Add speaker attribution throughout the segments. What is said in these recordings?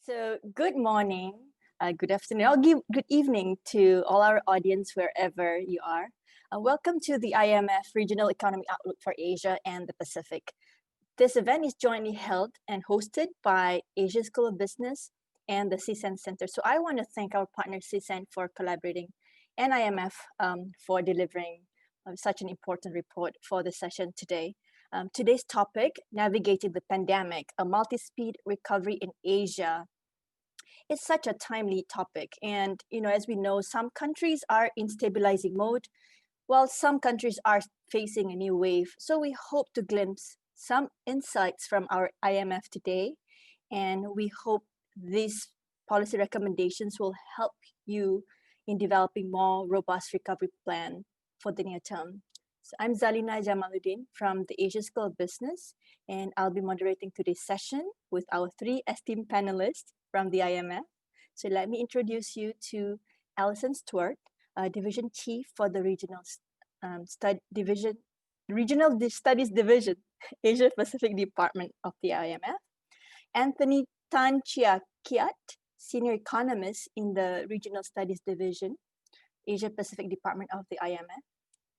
Speaker 1: So, good morning, good afternoon, I'll give good evening to all our audience wherever you are. Welcome to the IMF Regional Economic Outlook for Asia and the Pacific. This event is jointly held and hosted by Asia School of Business and the SEACEN Centre. So I want to thank our partner SEACEN for collaborating and IMF for delivering such an important report for the session today. Today's topic, Navigating the Pandemic, a Multi-Speed Recovery in Asia. It's such a timely topic. And, as we know, some countries are in stabilizing mode, while some countries are facing a new wave. So we hope to glimpse some insights from our IMF today. And we hope these policy recommendations will help you in developing more robust recovery plan for the near term. So I'm Zalina Jamaluddin from the Asia School of Business, and I'll be moderating today's session with our three esteemed panelists from the IMF. So let me introduce you to Alison Stewart, Division Chief for the Regional Studies Division, Asia Pacific Department of the IMF. Anthony Tan Chia Kiat, Senior Economist in the Regional Studies Division, Asia Pacific Department of the IMF.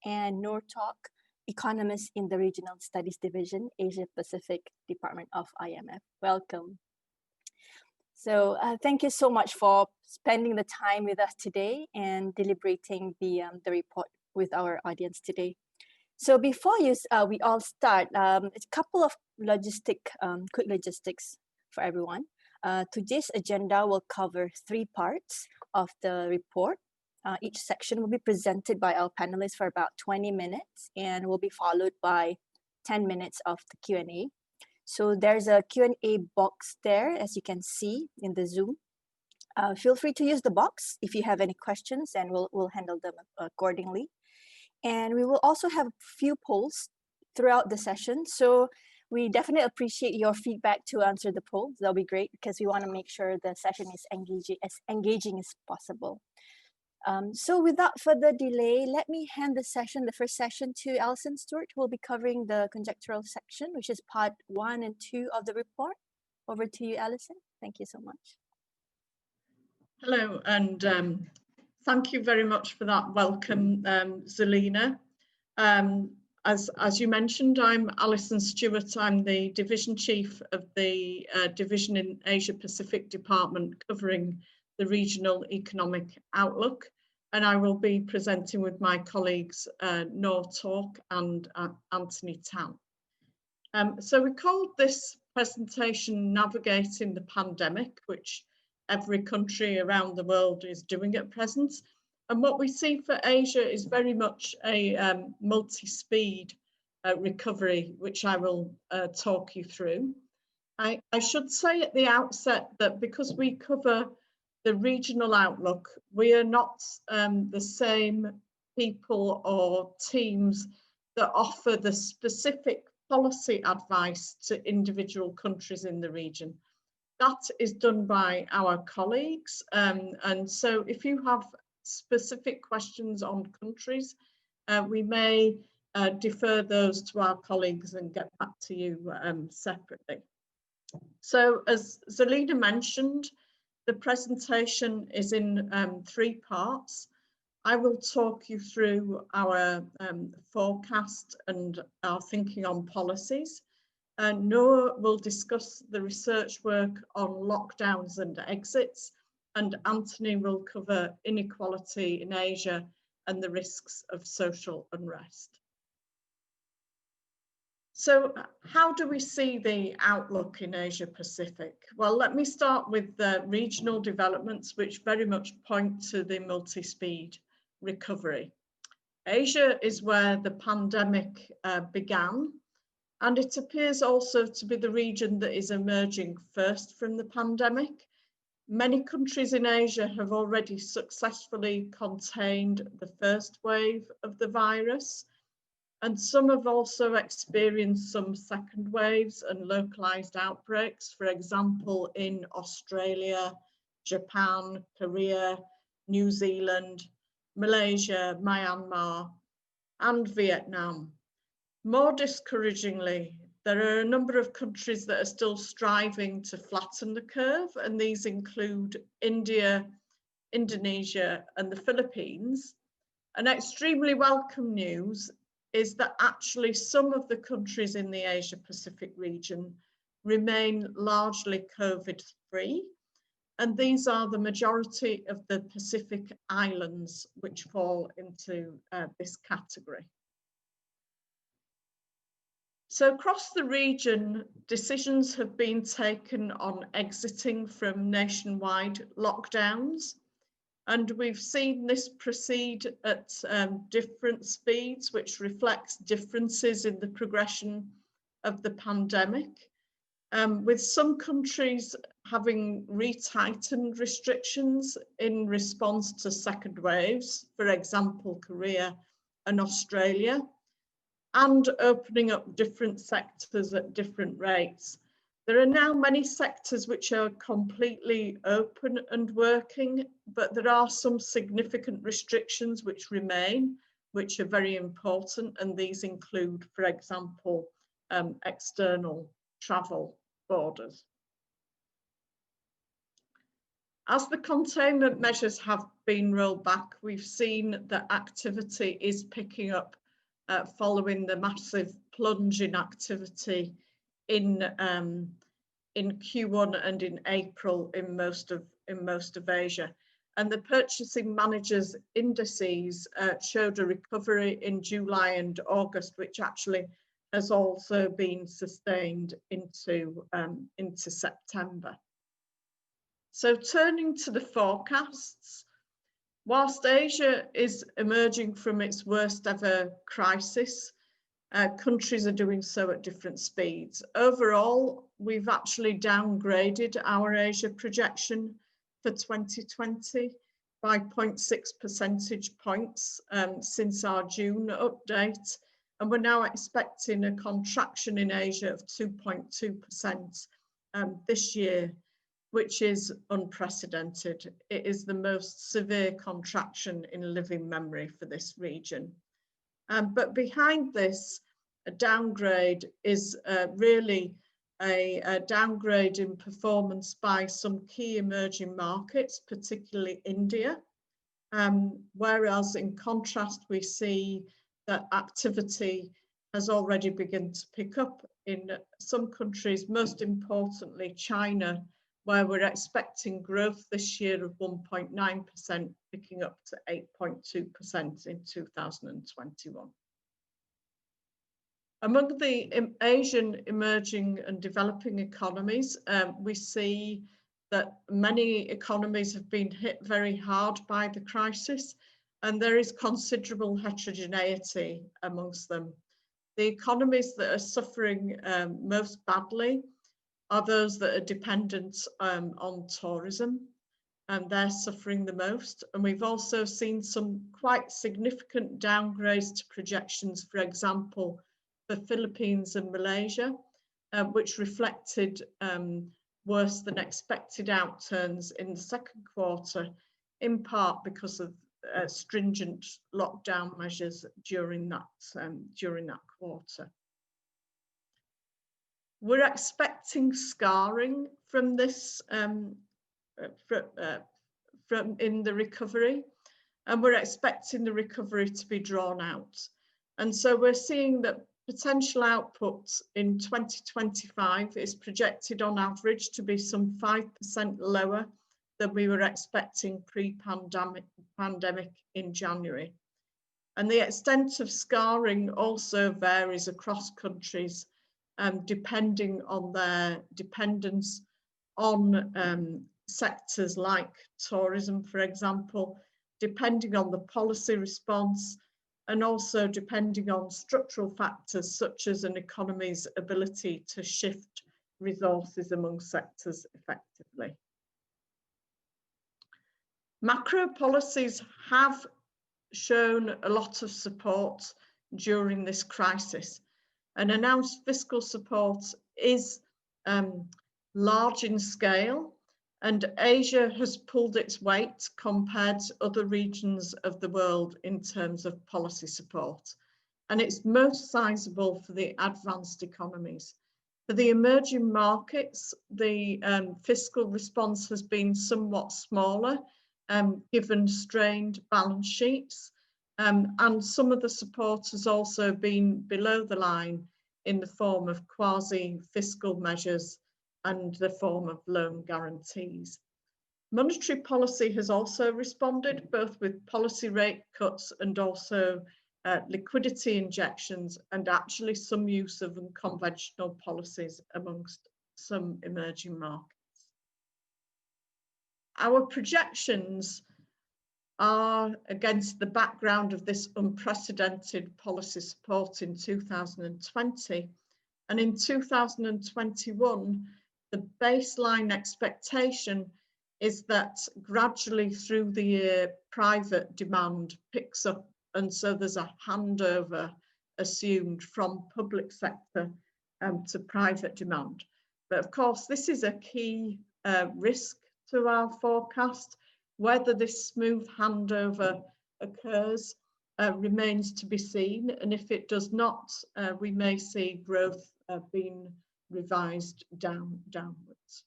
Speaker 1: And Noor Tok, Economist in the Regional Studies Division, Asia Pacific Department of IMF. Welcome. So thank you so much for spending the time with us today and deliberating the report with our audience today. So before we all start, a couple of quick logistics for everyone. Today's agenda will cover 3 parts of the report. Each section will be presented by our panelists for about 20 minutes and will be followed by 10 minutes of the Q&A. So there's a Q&A box there, as you can see in the Zoom. Feel free to use the box if you have any questions, and we'll handle them accordingly. And we will also have a few polls throughout the session. So we definitely appreciate your feedback to answer the polls. That'll be great because we want to make sure the session is engaging as possible. So without further delay, let me hand the first session to Alison Stewart, who will be covering the conjectural section, which is part 1 and 2 of the report. Over to you, Alison. Thank you so much.
Speaker 2: Hello, and thank you very much for that welcome, Zalina. As you mentioned, I'm Alison Stewart. I'm the Division Chief of the Division in Asia Pacific Department covering the Regional Economic Outlook, and I will be presenting with my colleagues Noor Tok and Anthony Tan. So we called this presentation Navigating the Pandemic, which every country around the world is doing at present. And what we see for Asia is very much a multi-speed recovery, which I will talk you through. I should say at the outset that because we cover the regional outlook, we are not the same people or teams that offer the specific policy advice to individual countries in the region. That is done by our colleagues. And so if you have specific questions on countries, we may defer those to our colleagues and get back to you separately. So as Zalina mentioned, the presentation is in 3 parts. I will talk you through our forecast and our thinking on policies. Noor will discuss the research work on lockdowns and exits, and Anthony will cover inequality in Asia and the risks of social unrest. So how do we see the outlook in Asia Pacific? Well, let me start with the regional developments, which very much point to the multi-speed recovery. Asia is where the pandemic began, and it appears also to be the region that is emerging first from the pandemic. Many countries in Asia have already successfully contained the first wave of the virus, and some have also experienced some second waves and localized outbreaks, for example, in Australia, Japan, Korea, New Zealand, Malaysia, Myanmar, and Vietnam. More discouragingly, There are a number of countries that are still striving to flatten the curve, and these include India, Indonesia, and the Philippines. And extremely welcome news is that actually some of the countries in the Asia Pacific region remain largely COVID-free. And these are the majority of the Pacific islands which fall into this category. So across the region, decisions have been taken on exiting from nationwide lockdowns. And we've seen this proceed at different speeds, which reflects differences in the progression of the pandemic, with some countries having retightened restrictions in response to second waves, for example, Korea and Australia, and opening up different sectors at different rates. There are now many sectors which are completely open and working, but there are some significant restrictions which remain, which are very important, and these include, for example, external travel borders. As the containment measures have been rolled back, we've seen that activity is picking up following the massive plunge in activity in Q1 and in April in most of Asia. And the purchasing managers indices showed a recovery in July and August, which actually has also been sustained into September. So turning to the forecasts, whilst Asia is emerging from its worst ever crisis, countries are doing so at different speeds. Overall, we've actually downgraded our Asia projection for 2020 by 0.6 percentage points since our June update. And we're now expecting a contraction in Asia of 2.2% this year, which is unprecedented. It is the most severe contraction in living memory for this region. But behind this, a downgrade is really a downgrade in performance by some key emerging markets, particularly India. Whereas in contrast, we see that activity has already begun to pick up in some countries, most importantly China, where we're expecting growth this year of 1.9%, picking up to 8.2% in 2021. Among the Asian emerging and developing economies, we see that many economies have been hit very hard by the crisis, and there is considerable heterogeneity amongst them. The economies that are suffering most badly are those that are dependent on tourism, and they're suffering the most. And we've also seen some quite significant downgrades to projections, for example, the Philippines and Malaysia, which reflected worse than expected outturns in the second quarter, in part because of stringent lockdown measures during that quarter. We're expecting scarring from this in the recovery, and we're expecting the recovery to be drawn out. And so we're seeing that potential output in 2025 is projected on average to be some 5% lower than we were expecting pre-pandemic in January. And the extent of scarring also varies across countries, depending on their dependence on sectors like tourism, for example, depending on the policy response, and also depending on structural factors such as an economy's ability to shift resources among sectors effectively. Macro policies have shown a lot of support during this crisis, and announced fiscal support is large in scale, and Asia has pulled its weight compared to other regions of the world in terms of policy support. and it's most sizable for the advanced economies. For the emerging markets, the fiscal response has been somewhat smaller, given strained balance sheets, and some of the support has also been below the line in the form of quasi-fiscal measures and the form of loan guarantees. Monetary policy has also responded, both with policy rate cuts and also liquidity injections, and actually some use of unconventional policies amongst some emerging markets. Our projections are against the background of this unprecedented policy support in 2020, and in 2021, the baseline expectation is that gradually through the year, private demand picks up, and so there's a handover assumed from public sector to private demand. But of course, this is a key risk to our forecast. Whether this smooth handover occurs remains to be seen, and if it does not, we may see growth being revised downwards.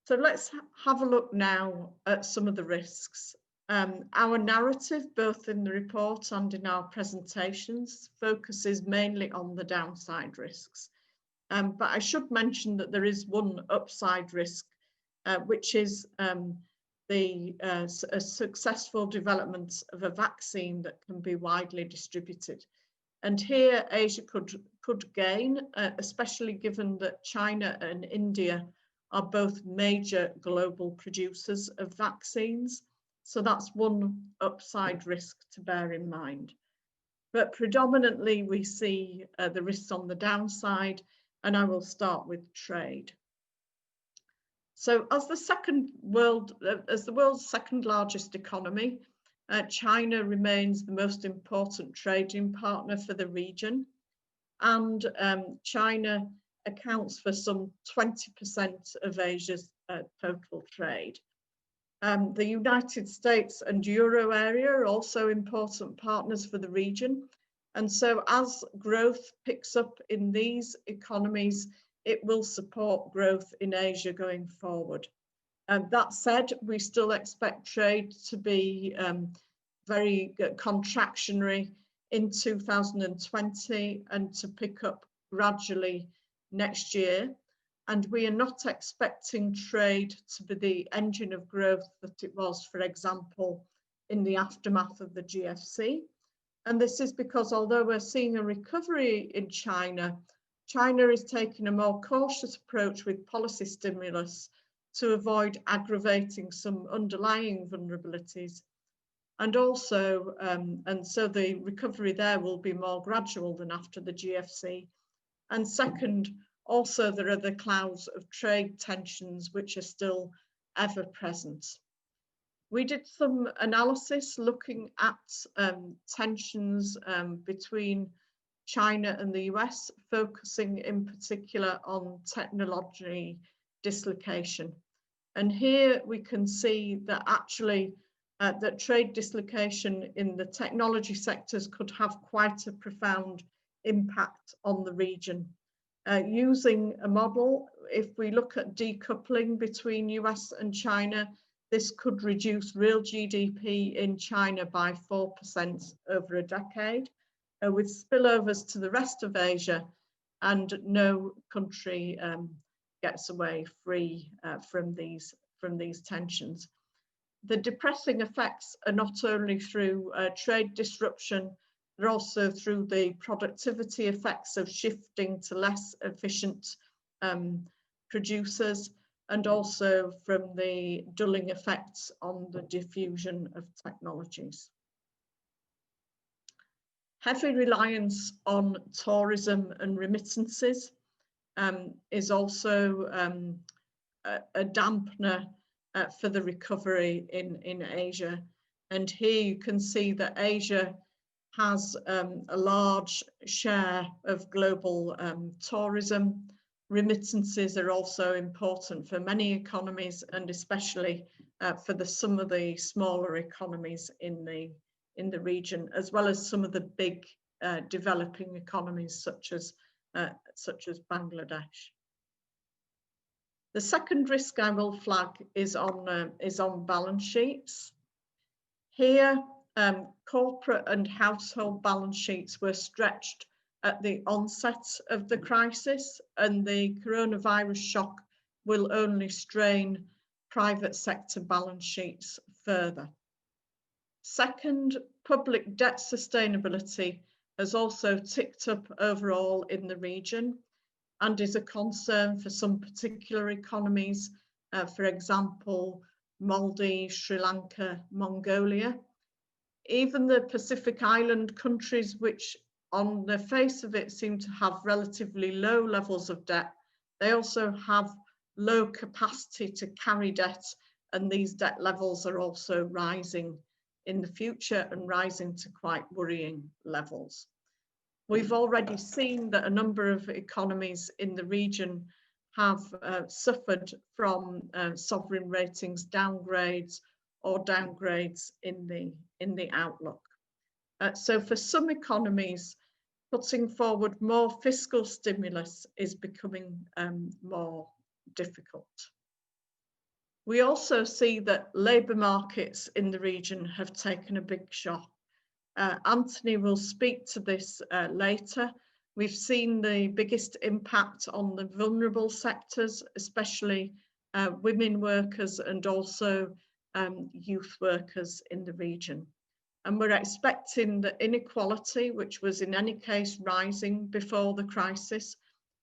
Speaker 2: So let's have a look now at some of the risks. Our narrative, both in the report and in our presentations, focuses mainly on the downside risks. But I should mention that there is one upside risk, which is a successful development of a vaccine that can be widely distributed. And here Asia could gain, especially given that China and India are both major global producers of vaccines. So that's one upside risk to bear in mind. But predominantly we see the risks on the downside, and I will start with trade. So as the world's second largest economy, China remains the most important trading partner for the region, and China accounts for some 20% of Asia's total trade. The United States and Euro area are also important partners for the region, and so as growth picks up in these economies, it will support growth in Asia going forward. That said, we still expect trade to be very contractionary in 2020 and to pick up gradually next year. And we are not expecting trade to be the engine of growth that it was, for example, in the aftermath of the GFC. And this is because although we're seeing a recovery in China, China is taking a more cautious approach with policy stimulus to avoid aggravating some underlying vulnerabilities. And also, and so the recovery there will be more gradual than after the GFC. And second, also there are the clouds of trade tensions which are still ever present. We did some analysis looking at tensions between China and the US, focusing in particular on technology dislocation. And here we can see that actually that trade dislocation in the technology sectors could have quite a profound impact on the region. Using a model, if we look at decoupling between US and China, this could reduce real GDP in China by 4% over a decade, with spillovers to the rest of Asia, and no country gets away free from these tensions. The depressing effects are not only through trade disruption, they're also through the productivity effects of shifting to less efficient producers, and also from the dulling effects on the diffusion of technologies. Heavy reliance on tourism and remittances is also a dampener for the recovery in Asia. And here you can see that Asia has a large share of global tourism. Remittances are also important for many economies, and especially for some of the smaller economies in the in the region, as well as some of the big developing economies such as Bangladesh. The second risk I will flag is on balance sheets. Here, corporate and household balance sheets were stretched at the onset of the crisis, and the coronavirus shock will only strain private sector balance sheets further. Second, public debt sustainability has also ticked up overall in the region and is a concern for some particular economies, for example, Maldives, Sri Lanka, Mongolia. Even the Pacific Island countries, which on the face of it seem to have relatively low levels of debt, they also have low capacity to carry debt, and these debt levels are also rising in the future and rising to quite worrying levels. We've already seen that a number of economies in the region have suffered from sovereign ratings downgrades or downgrades in the outlook. So for some economies, putting forward more fiscal stimulus is becoming more difficult. We also see that labour markets in the region have taken a big shock. Anthony will speak to this later. We've seen the biggest impact on the vulnerable sectors, especially women workers and also youth workers in the region. And we're expecting that inequality, which was in any case rising before the crisis,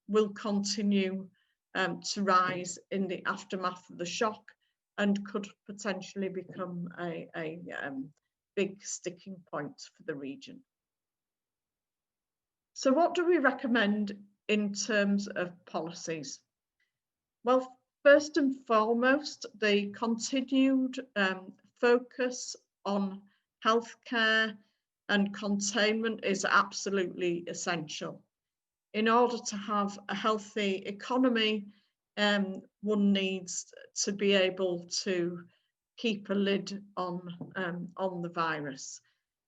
Speaker 2: will continue to rise in the aftermath of the shock and could potentially become a big sticking point for the region. So what do we recommend in terms of policies? Well, first and foremost, the continued focus on healthcare and containment is absolutely essential. In order to have a healthy economy, one needs to be able to keep a lid on the virus.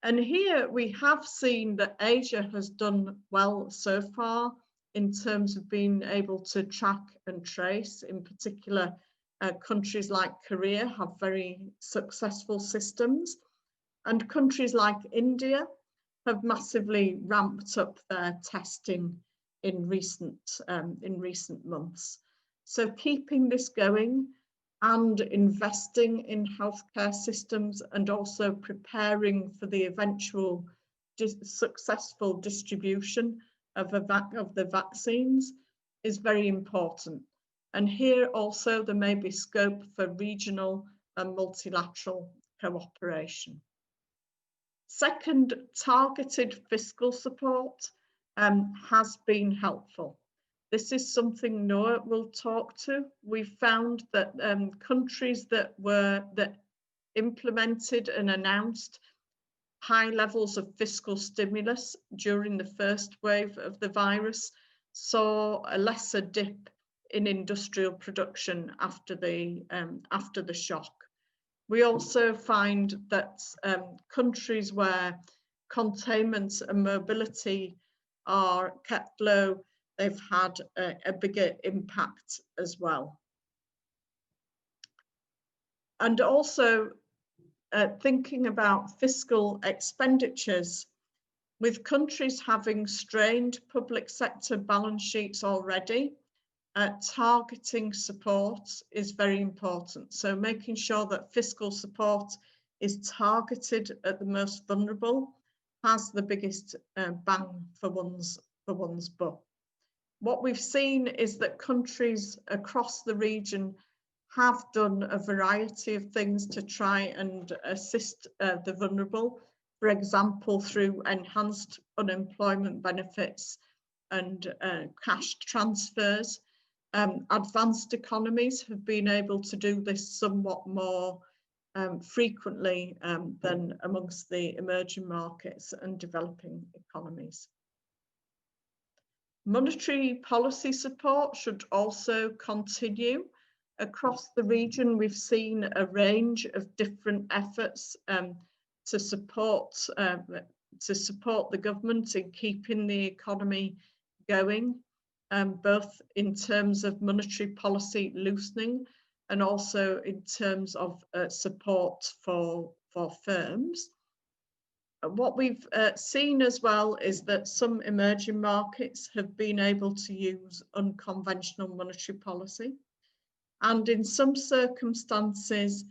Speaker 2: And here we have seen that Asia has done well so far in terms of being able to track and trace. In particular, countries like Korea have very successful systems, and countries like India have massively ramped up their testing in recent months. So keeping this going and investing in healthcare systems and also preparing for the eventual successful distribution of the vaccines is very important. And here also there may be scope for regional and multilateral cooperation. Second, targeted fiscal support has been helpful. This is something Noah will talk to. We found that countries that implemented and announced high levels of fiscal stimulus during the first wave of the virus saw a lesser dip in industrial production after the shock. We also find that countries where containment and mobility are kept low, they've had a bigger impact as well. And also thinking about fiscal expenditures, with countries having strained public sector balance sheets already, targeting support is very important. So making sure that fiscal support is targeted at the most vulnerable has the biggest bang for one's buck. What we've seen is that countries across the region have done a variety of things to try and assist the vulnerable, for example, through enhanced unemployment benefits and cash transfers. Advanced economies have been able to do this somewhat more frequently than amongst the emerging markets and developing economies. Monetary policy support should also continue. Across the region, we've seen a range of different efforts to support the government in keeping the economy going, both in terms of monetary policy loosening and also in terms of support for firms. What we've seen as well is that some emerging markets have been able to use unconventional monetary policy. And in some circumstances,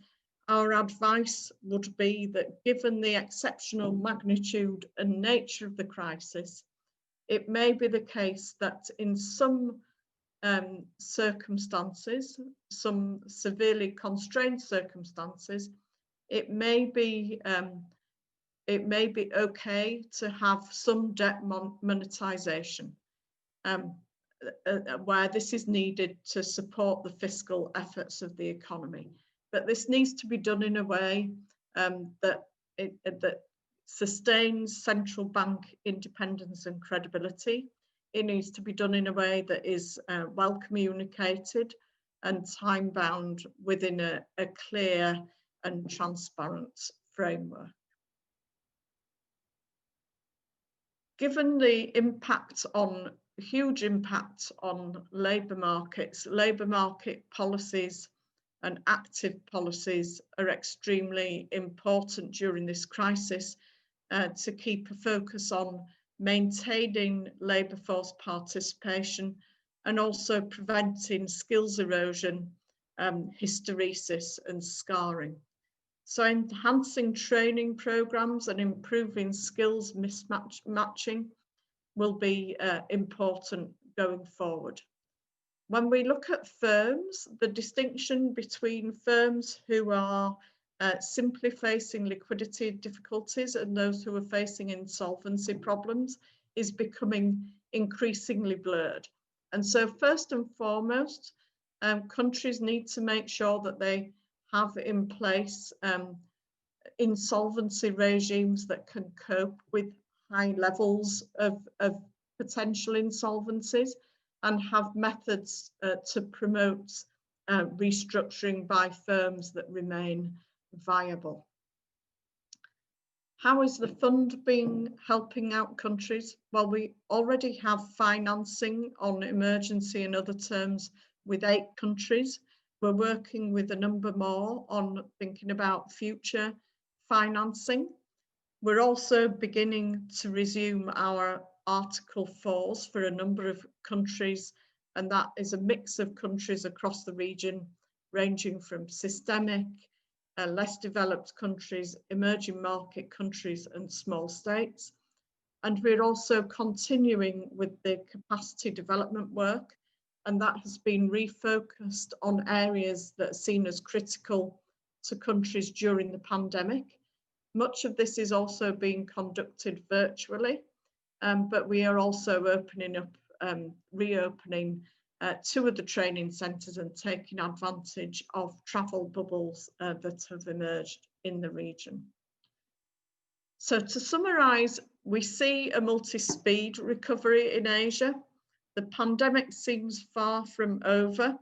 Speaker 2: our advice would be that given the exceptional magnitude and nature of the crisis, it may be the case that in some circumstances, some severely constrained circumstances, it may be okay to have some debt monetization where this is needed to support the fiscal efforts of the economy. But this needs to be done in a way that sustains central bank independence and credibility. It needs to be done in a way that is well communicated and time-bound within a clear and transparent framework. Given the huge impact on labour markets, labour market policies and active policies are extremely important during this crisis to keep a focus on maintaining labour force participation and also preventing skills erosion, hysteresis and scarring. So enhancing training programmes and improving skills matching will be important going forward. When we look at firms, the distinction between firms who are simply facing liquidity difficulties and those who are facing insolvency problems is becoming increasingly blurred. And so first and foremost, countries need to make sure that they have in place insolvency regimes that can cope with high levels of potential insolvencies and have methods to promote restructuring by firms that remain viable. How is the fund helping out countries? Well, we already have financing on emergency and other terms with 8 countries. We're working with a number more on thinking about future financing. We're also beginning to resume our Article 4s for a number of countries, and that is a mix of countries across the region, ranging from systemic, less developed countries, emerging market countries and small states. And we're also continuing with the capacity development work, and that has been refocused on areas that are seen as critical to countries during the pandemic. Much of this is also being conducted virtually, but we are also reopening 2 of the training centres and taking advantage of travel bubbles that have emerged in the region. So to summarise, we see a multi-speed recovery in Asia. The pandemic seems far from over,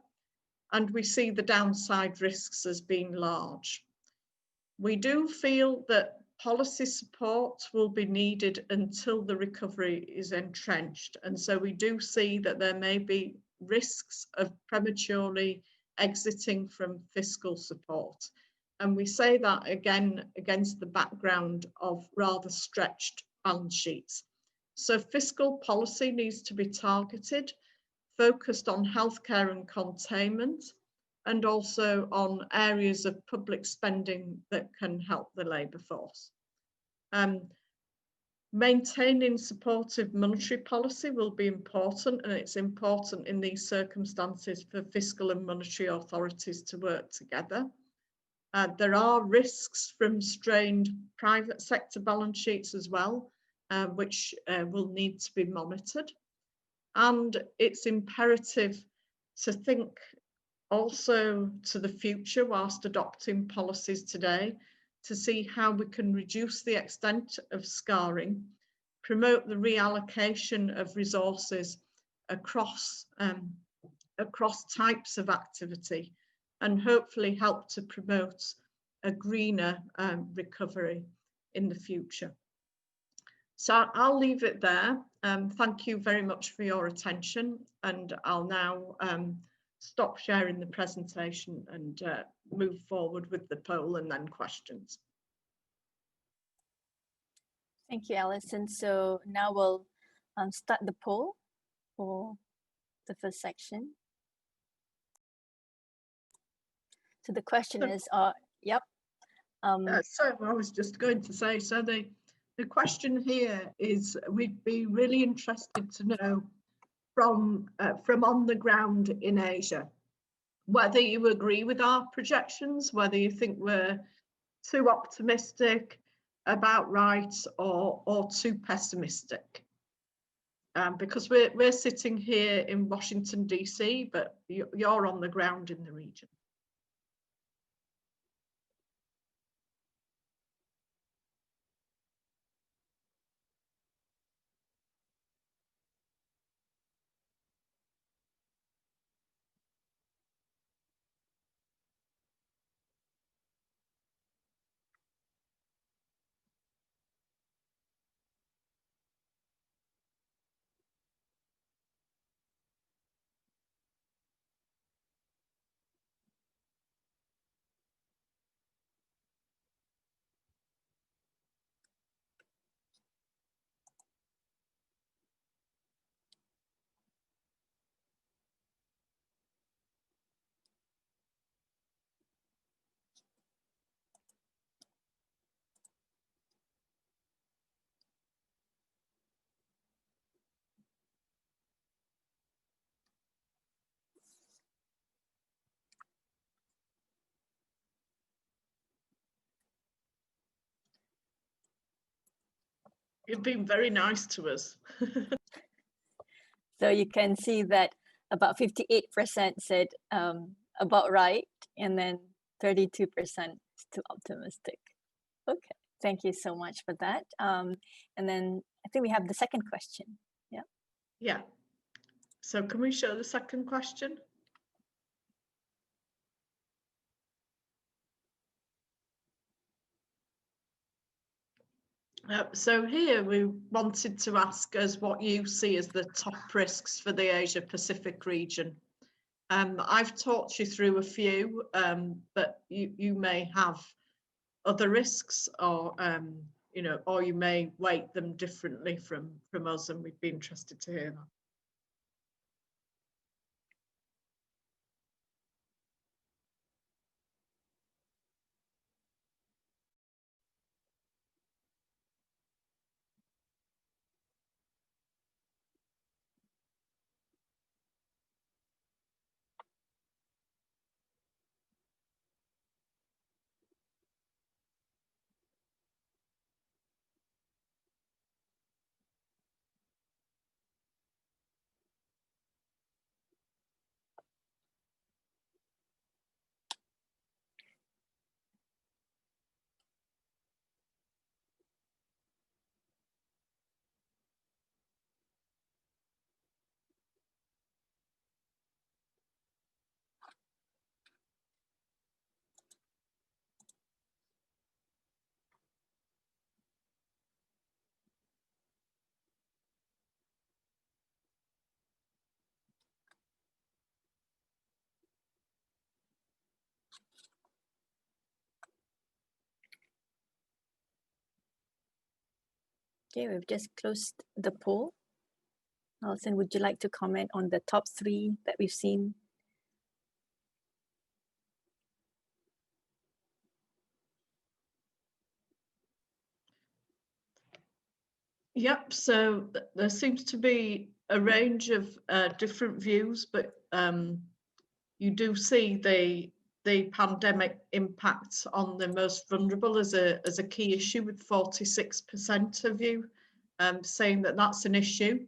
Speaker 2: and we see the downside risks as being large. We do feel that policy support will be needed until the recovery is entrenched. And so we do see that there may be risks of prematurely exiting from fiscal support. And we say that again against the background of rather stretched balance sheets. So fiscal policy needs to be targeted, focused on healthcare and containment, and also on areas of public spending that can help the labour force. Maintaining supportive monetary policy will be important, and it's important in these circumstances for fiscal and monetary authorities to work together. There are risks from strained private sector balance sheets as well, which will need to be monitored. And it's imperative to think also to the future whilst adopting policies today to see how we can reduce the extent of scarring, promote the reallocation of resources across types of activity, and hopefully help to promote a greener recovery in the future. So I'll leave it there. Thank you very much for your attention, and I'll now stop sharing the presentation and move forward with the poll and then questions.
Speaker 1: Thank you, Alison. So now we'll start the poll for the first section. So the question is, yep.
Speaker 2: So I was just going to say, so the question here is, we'd be really interested to know from on the ground in Asia, whether you agree with our projections, whether you think we're too optimistic, about right, or too pessimistic. Because we're sitting here in Washington, DC, but you're on the ground in the region. You've been very nice to us.
Speaker 1: So you can see that about 58% said about right, and then 32% is too optimistic. Okay, thank you so much for that. And then I think we have the second question. Yeah.
Speaker 2: Yeah. So can we show the second question? So here we wanted to ask us what you see as the top risks for the Asia Pacific region. I've talked you through a few, but you may have other risks, or you know, or you may weight them differently from us, and we'd be interested to hear that.
Speaker 1: Okay, we've just closed the poll. Alison, would you like to comment on the top three that we've seen?
Speaker 2: Yep, so there seems to be a range of different views, but you do see the pandemic impact on the most vulnerable as a key issue, with 46% of you saying that that's an issue,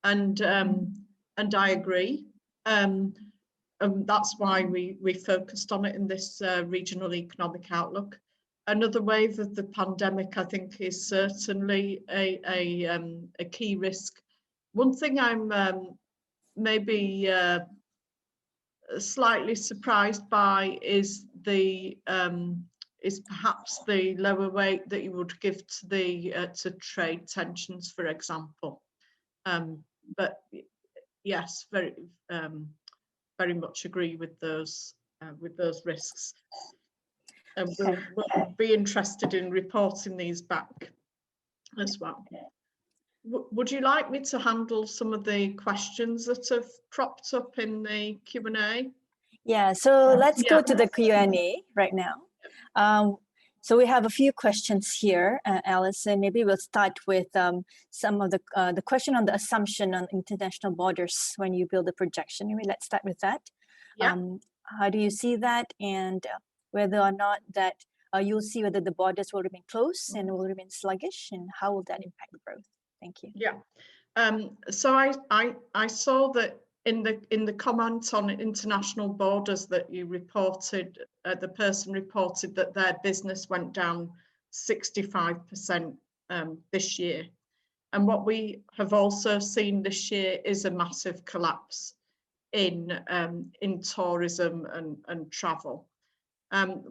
Speaker 2: and I agree. That's why we focused on it in this regional economic outlook. Another wave of the pandemic, I think, is certainly a key risk. One thing I'm maybe slightly surprised by is the is perhaps the lower weight that you would give to the to trade tensions, for example. But yes, very much agree with those risks. And we'll be interested in reporting these back as well. Would you like me to handle some of the questions that have cropped up in the Q&A?
Speaker 1: Yeah, so let's go to the Q&A right now. So we have a few questions here, Alison. Maybe we'll start with some of the question on the assumption on international borders when you build a projection. Maybe let's start with that.
Speaker 2: Yeah.
Speaker 1: How do you see that, and whether or not that you'll see whether the borders will remain closed and will remain sluggish, and how will that impact growth? Thank you.
Speaker 2: Yeah. So I saw that in the comment on international borders that you reported, the person reported that their business went down 65% this year. And what we have also seen this year is a massive collapse in tourism and travel.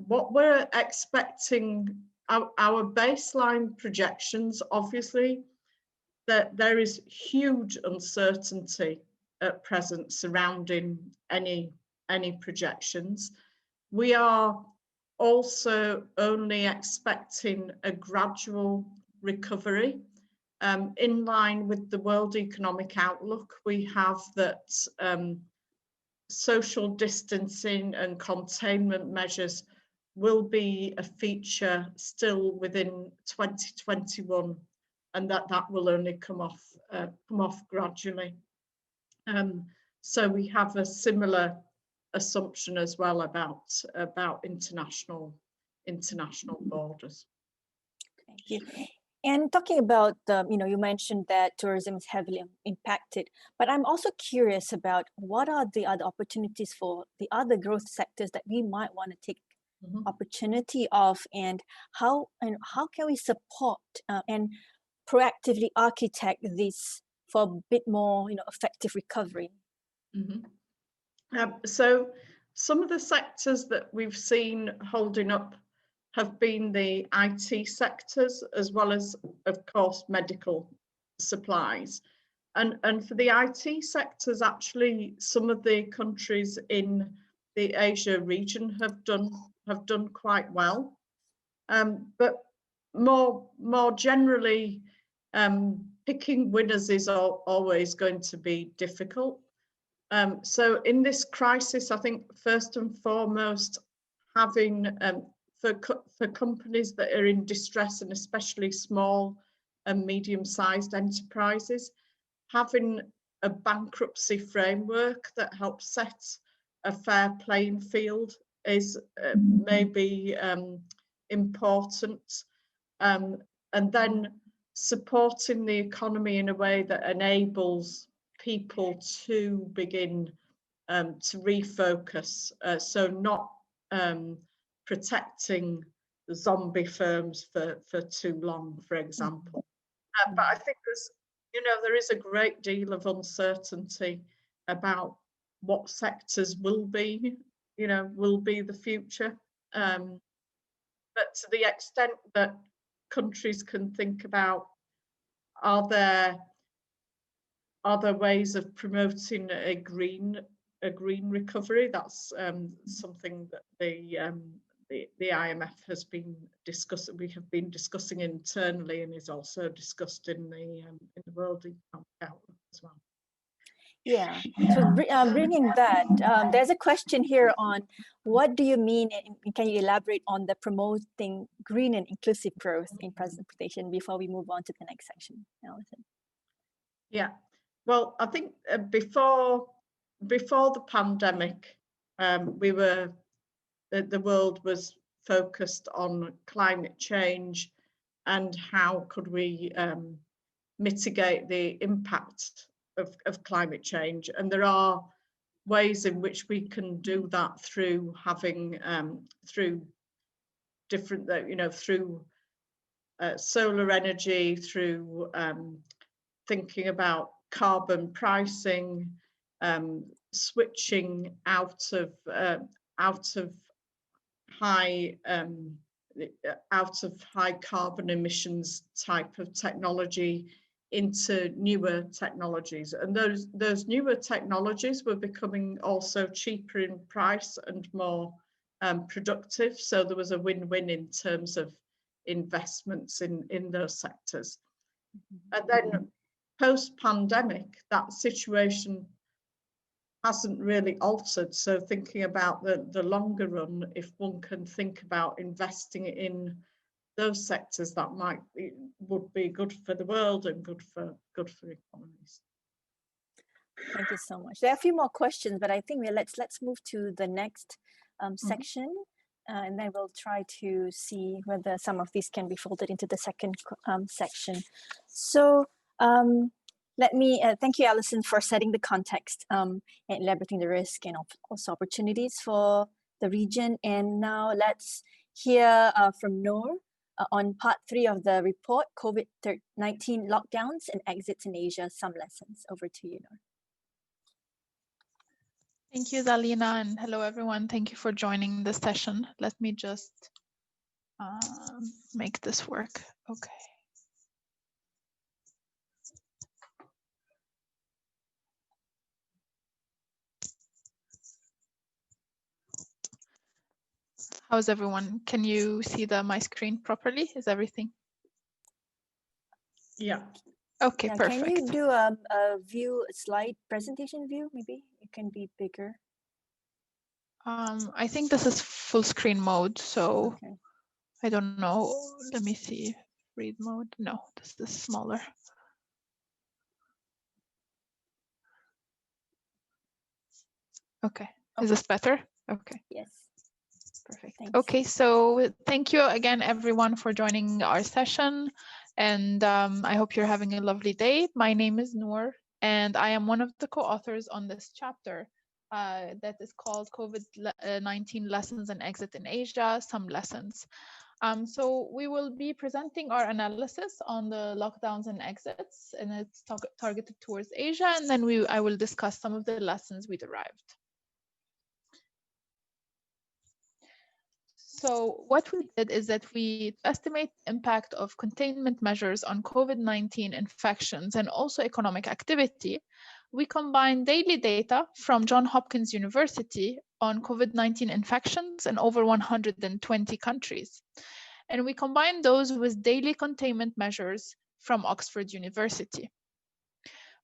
Speaker 2: What we're expecting, our baseline projections, obviously, that there is huge uncertainty at present surrounding any projections. We are also only expecting a gradual recovery. In line with the World Economic Outlook, we have that social distancing and containment measures will be a feature still within 2021, and that will only come off gradually. So we have a similar assumption as well about international borders.
Speaker 1: Thank you. And talking about, you mentioned that tourism is heavily impacted, but I'm also curious about what are the other opportunities for the other growth sectors that we might want to take opportunity of, and how can we support and proactively architect this for a bit more, effective recovery?
Speaker 2: So some of the sectors that we've seen holding up have been the IT sectors, as well as, of course, medical supplies. And for the IT sectors, actually, some of the countries in the Asia region have done quite well. But more generally, picking winners is always going to be difficult. So in this crisis, I think first and foremost, having for companies that are in distress, and especially small and medium-sized enterprises, having a bankruptcy framework that helps set a fair playing field is maybe important, and then supporting the economy in a way that enables people to begin to refocus, so not protecting the zombie firms for too long, for example. But I think there is a great deal of uncertainty about what sectors will be the future. But to the extent that countries can think about, are there ways of promoting a green recovery? That's something that the IMF has been discussing. We have been discussing internally, and is also discussed in the World Economic Outlook as well.
Speaker 1: Yeah. So bringing that, there's a question here on what do you mean, and can you elaborate on the promoting green and inclusive growth in presentation before we move on to the next section, Alison?
Speaker 2: Yeah. Well, I think before the pandemic, the world was focused on climate change and how could we mitigate the impact of climate change. And there are ways in which we can do that through having through different, through solar energy, through thinking about carbon pricing, switching out of high out of high carbon emissions type of technology into newer technologies, and those newer technologies were becoming also cheaper in price and more productive. So there was a win-win in terms of investments in those sectors. And then post-pandemic, that situation hasn't really altered. So thinking about the longer run, if one can think about investing in those sectors, that would be good for the world and good for economies.
Speaker 1: Thank you so much. There are a few more questions, but I think let's move to the next section, and then we'll try to see whether some of these can be folded into the second section. So let me thank you, Alison, for setting the context and elaborating the risk and also opportunities for the region. And now let's hear from Noor on part 3 of the report, COVID-19 lockdowns and exits in Asia, some lessons. Over to you, Noor.
Speaker 3: Thank you, Zalina, and hello, everyone. Thank you for joining this session. Let me just make this work. Okay. How's everyone? Can you see my screen properly? Is everything?
Speaker 2: Yeah.
Speaker 3: Okay,
Speaker 1: now,
Speaker 3: perfect.
Speaker 1: Can you do a slide presentation view? Maybe it can be bigger.
Speaker 3: I think this is full screen mode, so
Speaker 1: okay.
Speaker 3: I don't know. Let me see. Read mode. No, this is smaller. Okay. Is this better? Okay.
Speaker 1: Yes.
Speaker 3: Perfect.
Speaker 1: Thanks.
Speaker 3: Okay, so thank you again, everyone, for joining our session. And I hope you're having a lovely day. My name is Noor, and I am one of the co-authors on this chapter that is called COVID-19 Lessons and Exit in Asia, Some Lessons. So we will be presenting our analysis on the lockdowns and exits, and it's targeted towards Asia. And then I will discuss some of the lessons we derived. So what we did is that we estimate the impact of containment measures on COVID-19 infections and also economic activity. We combined daily data from Johns Hopkins University on COVID-19 infections in over 120 countries. And we combined those with daily containment measures from Oxford University.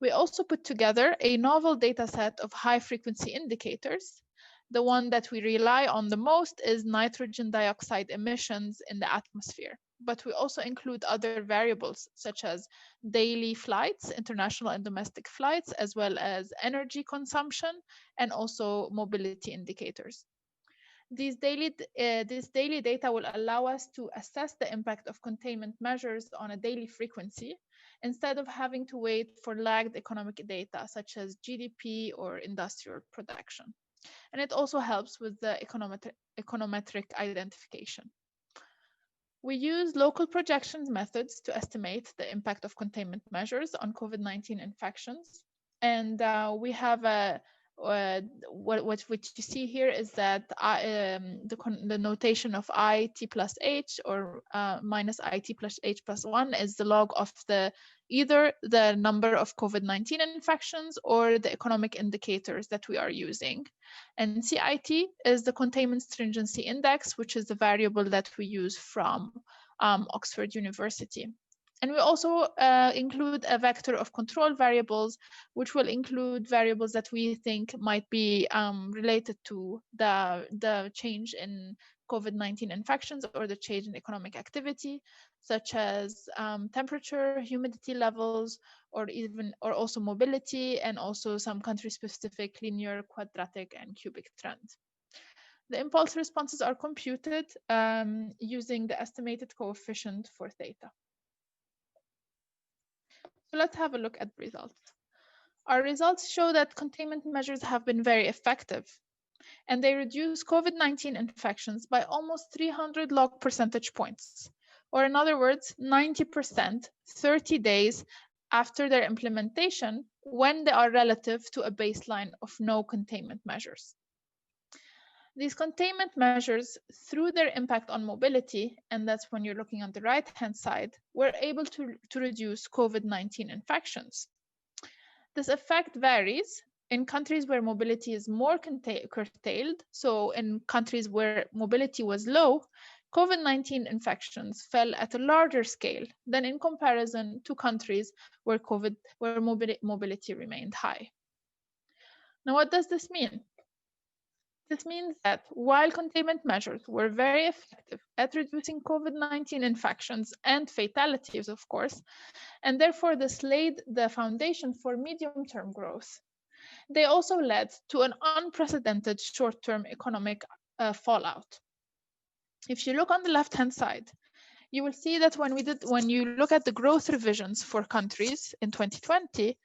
Speaker 3: We also put together a novel data set of high-frequency indicators. The one that we rely on the most is nitrogen dioxide emissions in the atmosphere, but we also include other variables such as daily flights, international and domestic flights, as well as energy consumption and also mobility indicators. This daily data will allow us to assess the impact of containment measures on a daily frequency instead of having to wait for lagged economic data such as GDP or industrial production. And it also helps with the econometric identification. We use local projections methods to estimate the impact of containment measures on COVID-19 infections. And we have what you see here is that the notation of IT plus H or minus IT plus H plus 1 is the log of either the number of COVID-19 infections or the economic indicators that we are using. And CIT is the containment stringency index, which is the variable that we use from Oxford University. And we also include a vector of control variables, which will include variables that we think might be related to the change in COVID-19 infections or the change in economic activity, such as temperature, humidity levels, or also mobility, and also some country-specific linear, quadratic, and cubic trends. The impulse responses are computed using the estimated coefficient for theta. So let's have a look at the results. Our results show that containment measures have been very effective, and they reduce COVID-19 infections by almost 300 log percentage points, or in other words, 90%, 30 days after their implementation when they are relative to a baseline of no containment measures. These containment measures, through their impact on mobility, and that's when you're looking on the right-hand side, were able to reduce COVID-19 infections. This effect varies in countries where mobility is more curtailed. So in countries where mobility was low, COVID-19 infections fell at a larger scale than in comparison to countries where mobility remained high. Now, what does this mean? This means that while containment measures were very effective at reducing COVID-19 infections and fatalities, of course, and therefore this laid the foundation for medium-term growth, they also led to an unprecedented short-term economic fallout. If you look on the left-hand side, you will see that when you look at the growth revisions for countries in 2020,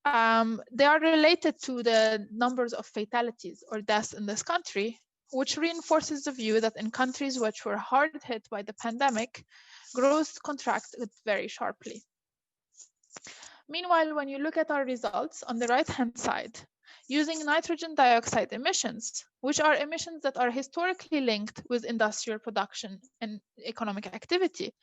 Speaker 3: they are related to the numbers of fatalities or deaths in this country, which reinforces the view that in countries which were hard hit by the pandemic, growth contracted very sharply. Meanwhile, when you look at our results on the right-hand side, using nitrogen dioxide emissions, which are emissions that are historically linked with industrial production and economic activity,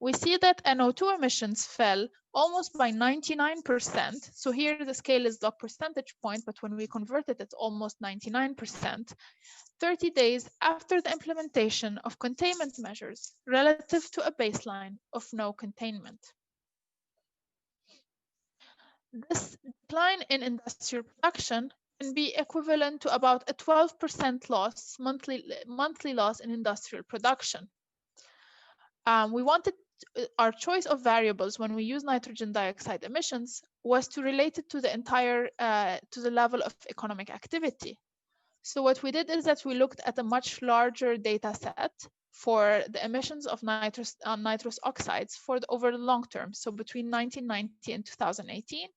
Speaker 3: we see that NO2 emissions fell almost by 99%. So here the scale is log percentage point, but when we convert it, it's almost 99%, 30 days after the implementation of containment measures relative to a baseline of no containment. This decline in industrial production can be equivalent to about a 12% loss, monthly loss in industrial production. We wanted our choice of variables when we use nitrogen dioxide emissions was to relate it to the entire, to the level of economic activity. So what we did is that we looked at a much larger data set for the emissions of nitrous oxides over the long term, so between 1990 and 2018.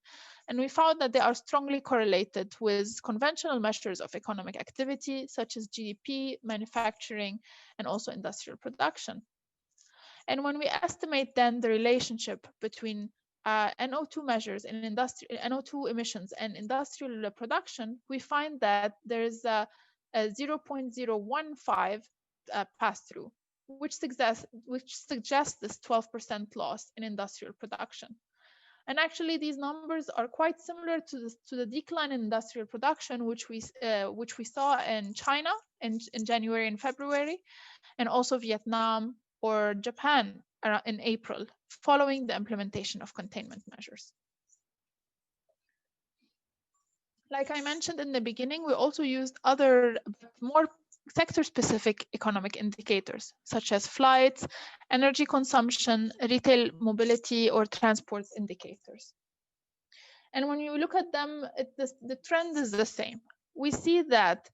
Speaker 3: And we found that they are strongly correlated with conventional measures of economic activity, such as GDP, manufacturing, and also industrial production. And when we estimate then the relationship between NO2 measures and NO2 emissions and industrial production, we find that there's a 0.015 pass-through, which suggests this 12% loss in industrial production. And actually, these numbers are quite similar to the decline in industrial production, which we saw in China in January and February, and also Vietnam or Japan in April, following the implementation of containment measures. Like I mentioned in the beginning, we also used other more sector-specific economic indicators, such as flights, energy consumption, retail mobility, or transport indicators. And when you look at them, the trend is the same. We see that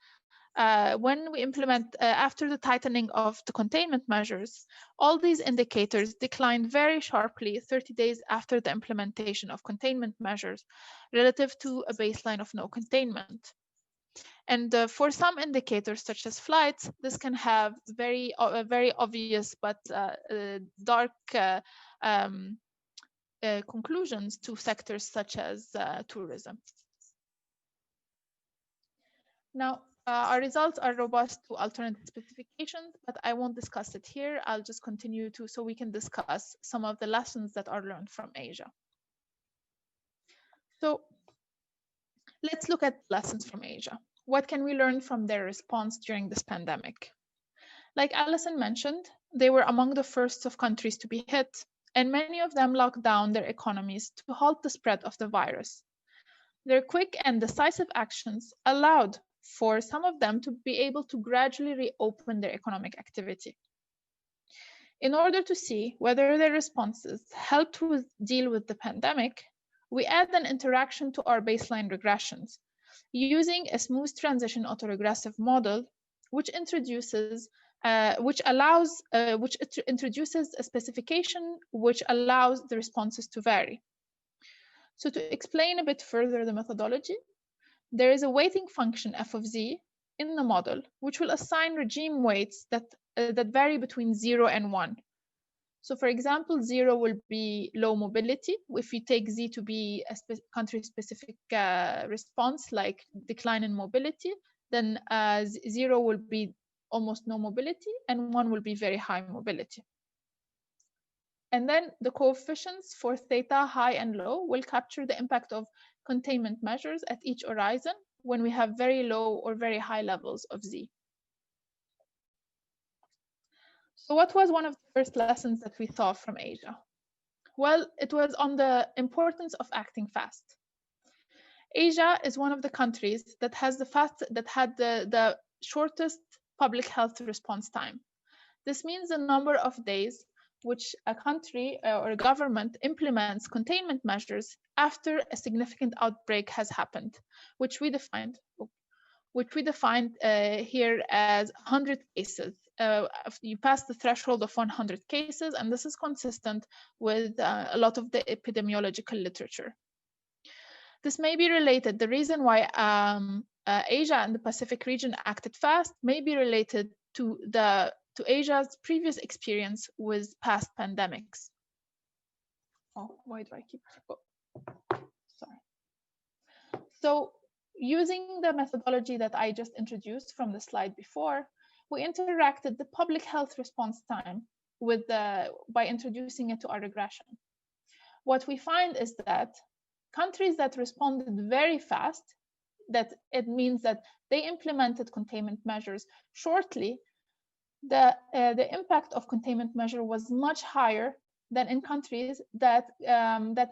Speaker 3: when we implement, after the tightening of the containment measures, all these indicators declined very sharply 30 days after the implementation of containment measures relative to a baseline of no containment. And for some indicators, such as flights, this can have very obvious but dark conclusions to sectors such as tourism. Now, our results are robust to alternative specifications, but I won't discuss it here. I'll just continue so we can discuss some of the lessons that are learned from Asia. So let's look at lessons from Asia. What can we learn from their response during this pandemic? Like Alison mentioned, they were among the first of countries to be hit, and many of them locked down their economies to halt the spread of the virus. Their quick and decisive actions allowed for some of them to be able to gradually reopen their economic activity. In order to see whether their responses helped deal with the pandemic, we add an interaction to our baseline regressions using a smooth transition autoregressive model, which introduces a specification which allows the responses to vary. So to explain a bit further the methodology, there is a weighting function f of z in the model, which will assign regime weights that vary between 0 and 1. So for example, 0 will be low mobility. If you take z to be a country-specific response like decline in mobility, then 0 will be almost no mobility, and 1 will be very high mobility. And then the coefficients for theta, high and low, will capture the impact of containment measures at each horizon when we have very low or very high levels of Z. So what was one of the first lessons that we saw from Asia? Well, it was on the importance of acting fast. Asia is one of the countries that has the shortest public health response time. This means the number of days which a country or a government implements containment measures after a significant outbreak has happened, which we defined here as 100 cases. You pass the threshold of 100 cases, and this is consistent with a lot of the epidemiological literature. This may be related, the reason why Asia and the Pacific region acted fast may be related to Asia's previous experience with past pandemics. Oh, why do I keep? Oh, sorry. So using the methodology that I just introduced from the slide before, we interacted the public health response time by introducing it to our regression. What we find is that countries that responded very fast, that it means that they implemented containment measures shortly, the impact of containment measure was much higher than in countries that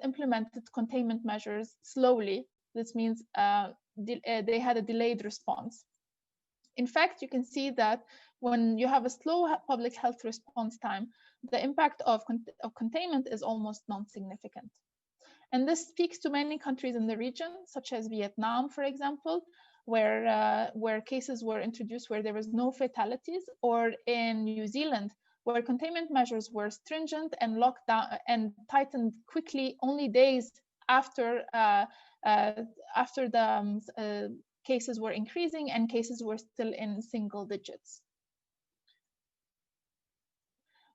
Speaker 3: implemented containment measures slowly. This means they had a delayed response. In fact, you can see that when you have a slow public health response time, the impact of containment is almost non-significant. And this speaks to many countries in the region, such as Vietnam, for example, where cases were introduced where there was no fatalities, or in New Zealand, where containment measures were stringent and locked down and tightened quickly only days after the cases were increasing and cases were still in single digits.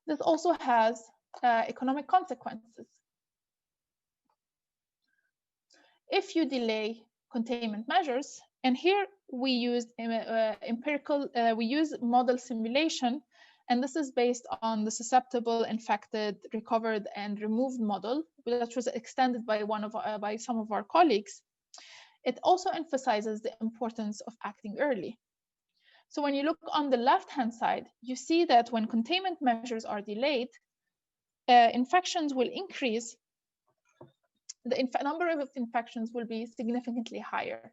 Speaker 3: This also has economic consequences. If you delay containment measures, and here we use we use model simulation, and this is based on the susceptible, infected, recovered, and removed model, which was extended by some of our colleagues. It also emphasizes the importance of acting early. So when you look on the left-hand side, you see that when containment measures are delayed, infections will increase. The number of infections will be significantly higher.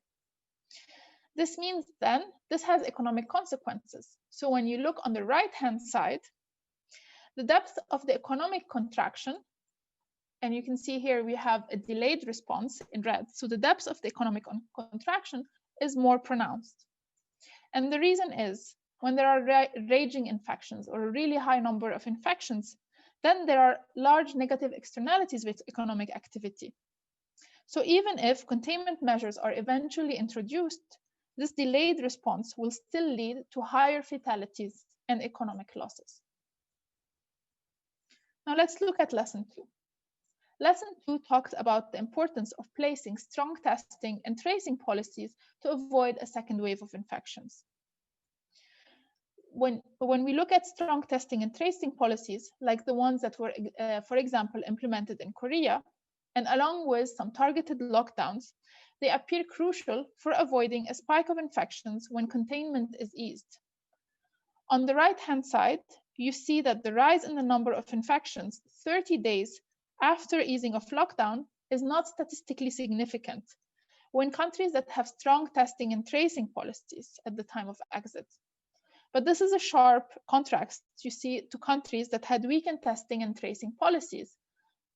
Speaker 3: This means then this has economic consequences. So when you look on the right-hand side, the depth of the economic contraction, and you can see here we have a delayed response in red. So the depth of the economic contraction is more pronounced. And the reason is when there are raging infections or a really high number of infections, then there are large negative externalities with economic activity. So even if containment measures are eventually introduced, this delayed response will still lead to higher fatalities and economic losses. Now let's look at lesson 2. Lesson 2 talks about the importance of placing strong testing and tracing policies to avoid a second wave of infections. When we look at strong testing and tracing policies, like the ones that were, for example, implemented in Korea, and along with some targeted lockdowns, they appear crucial for avoiding a spike of infections when containment is eased. On the right-hand side, you see that the rise in the number of infections 30 days after easing of lockdown is not statistically significant when countries that have strong testing and tracing policies at the time of exit. But this is a sharp contrast you see to countries that had weakened testing and tracing policies.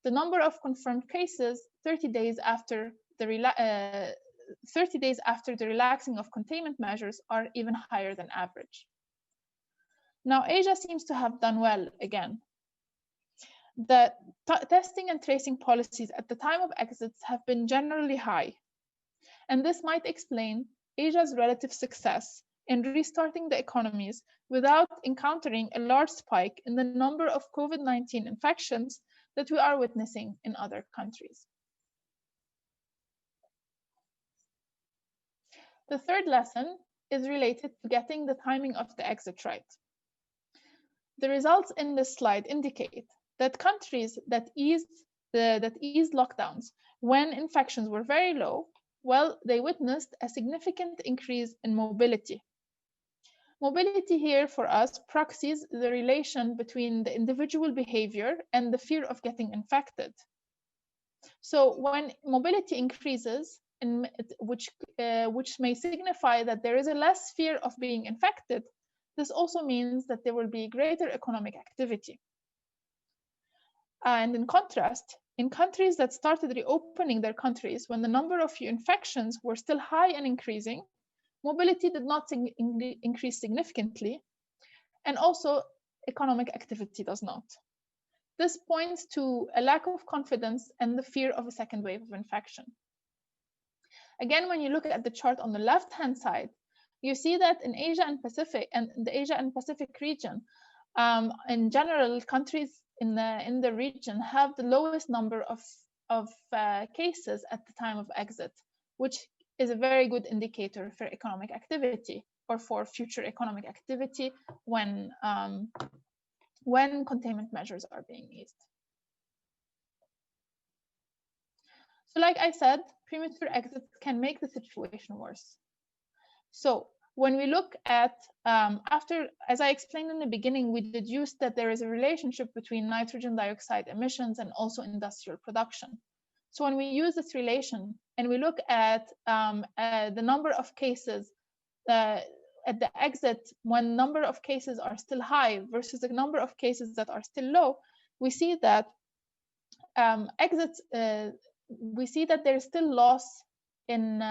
Speaker 3: The number of confirmed cases 30 days after the relaxing of containment measures are even higher than average. Now, Asia seems to have done well again. The testing and tracing policies at the time of exits have been generally high, and this might explain Asia's relative success in restarting the economies without encountering a large spike in the number of COVID-19 infections that we are witnessing in other countries. The third lesson is related to getting the timing of the exit right. The results in this slide indicate that countries that eased lockdowns when infections were very low, well, they witnessed a significant increase in mobility. Mobility here for us proxies the relation between the individual behavior and the fear of getting infected. So when mobility increases, which may signify that there is a less fear of being infected, this also means that there will be greater economic activity. And in contrast, in countries that started reopening their countries when the number of infections were still high and increasing, mobility did not increase significantly, and also economic activity does not. This points to a lack of confidence and the fear of a second wave of infection. Again, when you look at the chart on the left-hand side, you see that in Asia and Pacific, and the Asia and Pacific region, in general, countries in the region have the lowest number of cases at the time of exit, which is a very good indicator for economic activity or for future economic activity when containment measures are being eased. So like I said, premature exits can make the situation worse. So when we look at, as I explained in the beginning, we deduced that there is a relationship between nitrogen dioxide emissions and also industrial production. So when we use this relation and we look at the number of cases at the exit, when number of cases are still high versus the number of cases that are still low, we see that we see that there is still loss in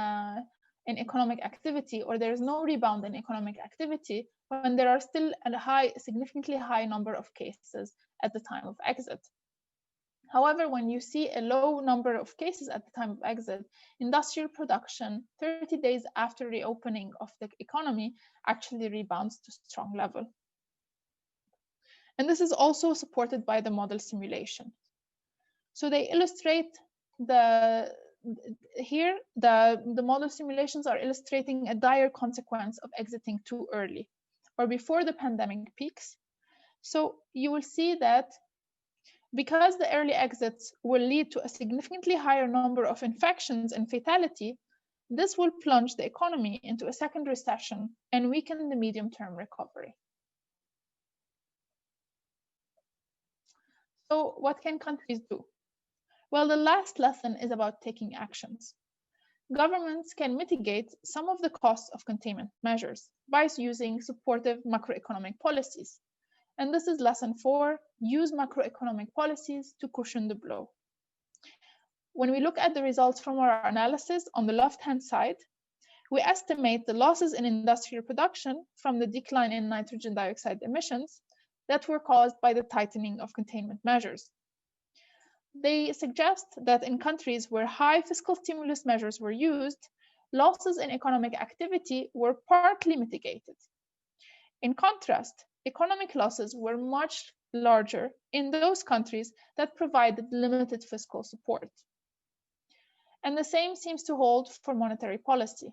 Speaker 3: economic activity, or there is no rebound in economic activity when there are still a significantly high number of cases at the time of exit. However, when you see a low number of cases at the time of exit, industrial production 30 days after reopening of the economy actually rebounds to strong level. And this is also supported by the model simulation. So they illustrate the model simulations are illustrating a dire consequence of exiting too early or before the pandemic peaks. So you will see that because the early exits will lead to a significantly higher number of infections and fatality, this will plunge the economy into a second recession and weaken the medium-term recovery. So what can countries do? Well, the last lesson is about taking actions. Governments can mitigate some of the costs of containment measures by using supportive macroeconomic policies. And this is lesson 4, use macroeconomic policies to cushion the blow. When we look at the results from our analysis on the left-hand side, we estimate the losses in industrial production from the decline in nitrogen dioxide emissions that were caused by the tightening of containment measures. They suggest that in countries where high fiscal stimulus measures were used, losses in economic activity were partly mitigated. In contrast, economic losses were much larger in those countries that provided limited fiscal support. And the same seems to hold for monetary policy.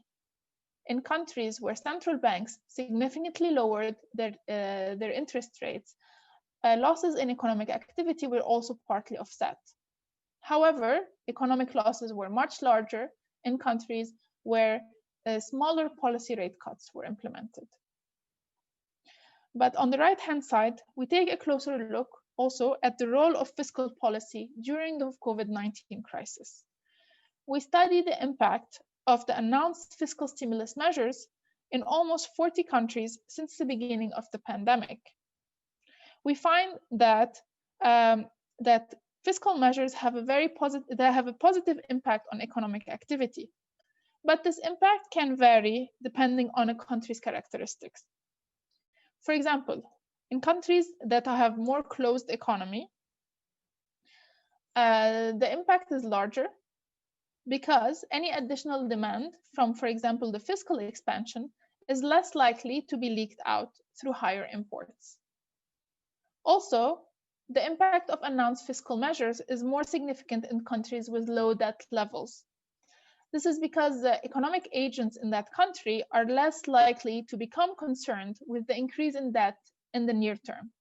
Speaker 3: In countries where central banks significantly lowered their interest rates, losses in economic activity were also partly offset. However, economic losses were much larger in countries where smaller policy rate cuts were implemented. But on the right-hand side, we take a closer look also at the role of fiscal policy during the COVID-19 crisis. We study the impact of the announced fiscal stimulus measures in almost 40 countries since the beginning of the pandemic. We find that fiscal measures have a positive impact on economic activity, but this impact can vary depending on a country's characteristics. For example, in countries that have more closed economy, the impact is larger because any additional demand from, for example, the fiscal expansion is less likely to be leaked out through higher imports. Also, the impact of announced fiscal measures is more significant in countries with low debt levels. This is because the economic agents in that country are less likely to become concerned with the increase in debt in the near term.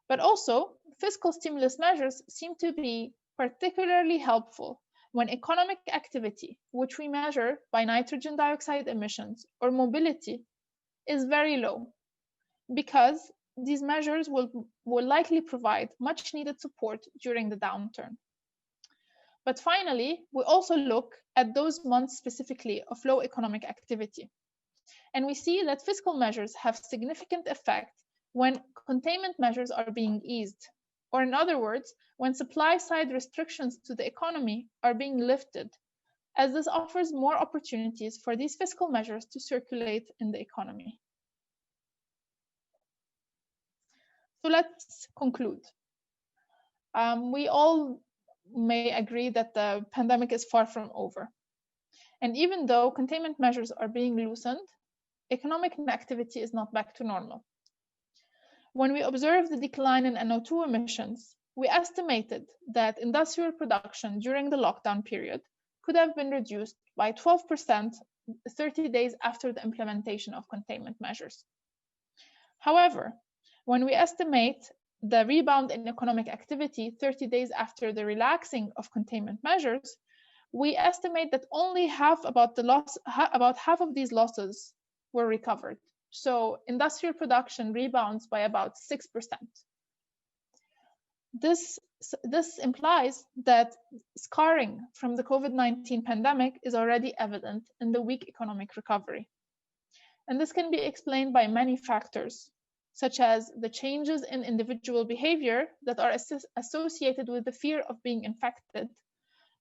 Speaker 3: But also, fiscal stimulus measures seem to be particularly helpful when economic activity, which we measure by nitrogen dioxide emissions or mobility, is very low, because these measures will likely provide much needed support during the downturn. But finally, we also look at those months specifically of low economic activity. And we see that fiscal measures have significant effect when containment measures are being eased, or in other words, when supply-side restrictions to the economy are being lifted, as this offers more opportunities for these fiscal measures to circulate in the economy. So let's conclude. We all may agree that the pandemic is far from over. And even though containment measures are being loosened, economic activity is not back to normal. When we observed the decline in NO2 emissions, we estimated that industrial production during the lockdown period could have been reduced by 12% 30 days after the implementation of containment measures. However, when we estimate the rebound in economic activity 30 days after the relaxing of containment measures, we estimate that only about half of these losses were recovered. So industrial production rebounds by about 6%. This implies that scarring from the COVID-19 pandemic is already evident in the weak economic recovery. And this can be explained by many factors, such as the changes in individual behavior that are associated with the fear of being infected,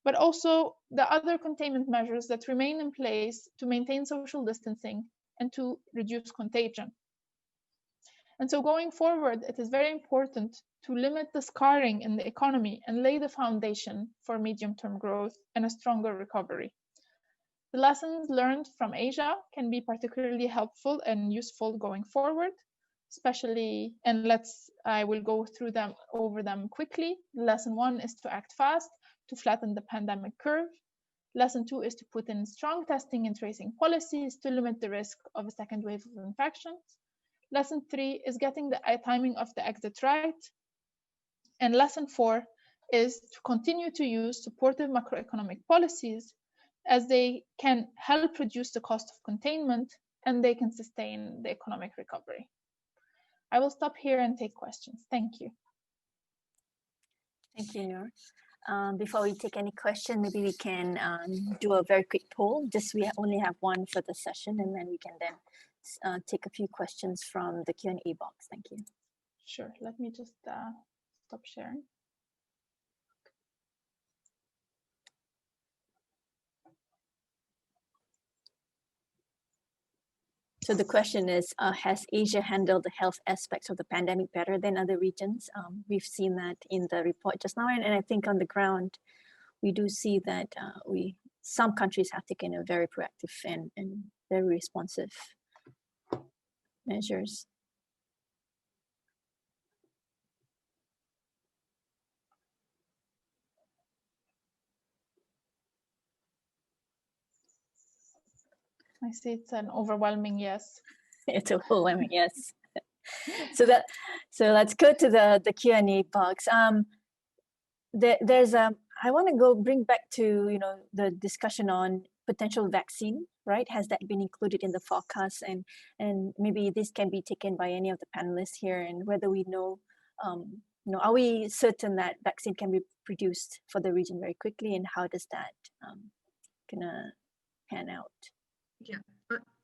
Speaker 3: but also the other containment measures that remain in place to maintain social distancing and to reduce contagion. And so going forward, it is very important to limit the scarring in the economy and lay the foundation for medium-term growth and a stronger recovery. The lessons learned from Asia can be particularly helpful and useful going forward, especially, and I will go through over them quickly. Lesson 1 is to act fast, to flatten the pandemic curve. Lesson 2 is to put in strong testing and tracing policies to limit the risk of a second wave of infections. Lesson 3 is getting the timing of the exit right. And lesson 4 is to continue to use supportive macroeconomic policies, as they can help reduce the cost of containment and they can sustain the economic recovery. I will stop here and take questions. Thank you.
Speaker 1: Thank you, Noor. Before we take any question, maybe we can do a very quick poll. We only have one for the session, and then we can then take a few questions from the Q&A box. Thank you.
Speaker 3: Sure. Let me just stop sharing.
Speaker 1: So the question is, has Asia handled the health aspects of the pandemic better than other regions? We've seen that in the report just now, and I think on the ground, we do see that some countries have taken a very proactive and very responsive measures.
Speaker 3: I see it's an overwhelming yes.
Speaker 1: It's overwhelming, yes. So let's go to the Q&A box. There's I want to bring back to the discussion on potential vaccine, right? Has that been included in the forecast, and maybe this can be taken by any of the panelists here, and whether we know, are we certain that vaccine can be produced for the region very quickly, and how does that gonna pan out?
Speaker 2: Yeah,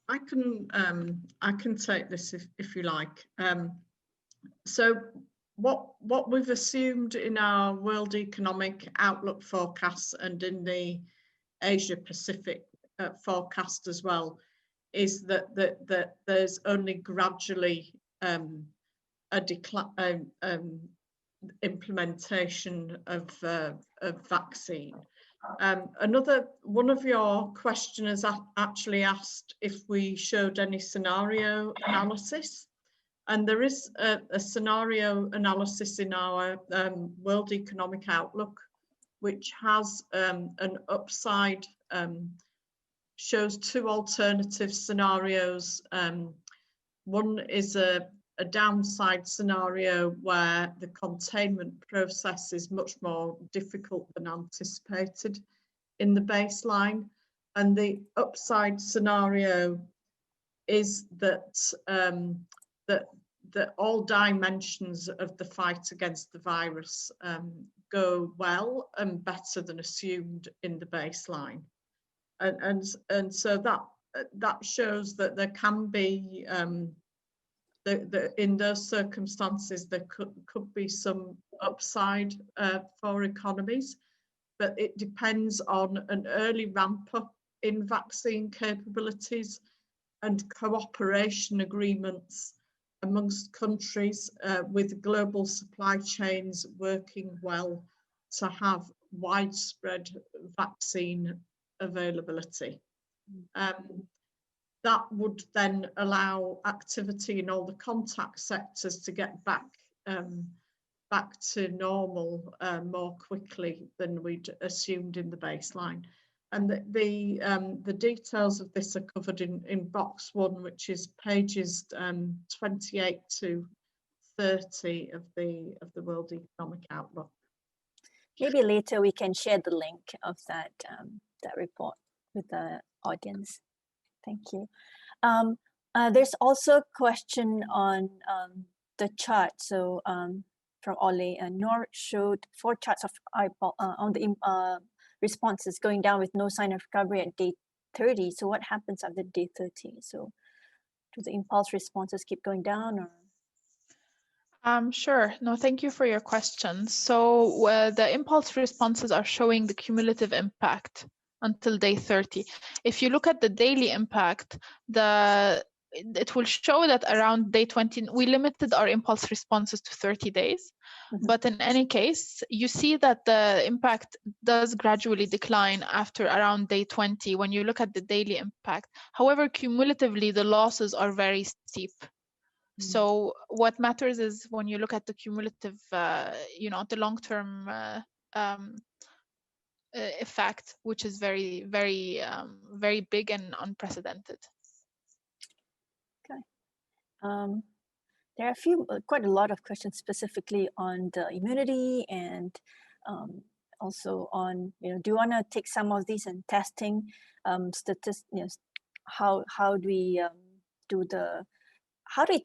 Speaker 2: I can take this if you like. So what we've assumed in our World Economic Outlook forecasts and in the Asia Pacific forecast as well is that there's only gradually a decline implementation of vaccine. One of your questioners actually asked if we showed any scenario analysis, and there is a scenario analysis in our World Economic Outlook, which has an upside shows two alternative scenarios. One is a downside scenario where the containment process is much more difficult than anticipated in the baseline. And the upside scenario is that, that all dimensions of the fight against the virus go well and better than assumed in the baseline. And so that shows that there can be, in those circumstances, there could be some upside for economies, but it depends on an early ramp up in vaccine capabilities and cooperation agreements amongst countries with global supply chains working well to have widespread vaccine availability. That would then allow activity in all the contact sectors to get back to normal more quickly than we'd assumed in the baseline. And the details of this are covered in box 1, which is pages 28 to 30 of the World Economic Outlook.
Speaker 1: Maybe later we can share the link of that that report with the audience. Thank you. There's also a question on the chart. So from Ole, Noor showed 4 charts of on the responses going down with no sign of recovery at day 30. So what happens after day 30? So do the impulse responses keep going down, or?
Speaker 3: Sure. No, thank you for your question. So the impulse responses are showing the cumulative impact until day 30. If you look at the daily impact, it will show that around day 20, we limited our impulse responses to 30 days. Mm-hmm. But in any case, you see that the impact does gradually decline after around day 20 when you look at the daily impact. However, cumulatively, the losses are very steep. So what matters is when you look at the cumulative, the long-term effect, which is very, very, very big and unprecedented.
Speaker 1: Okay. There are quite a lot of questions specifically on the immunity and also on, do you want to take some of these and testing statistics? How do we how do we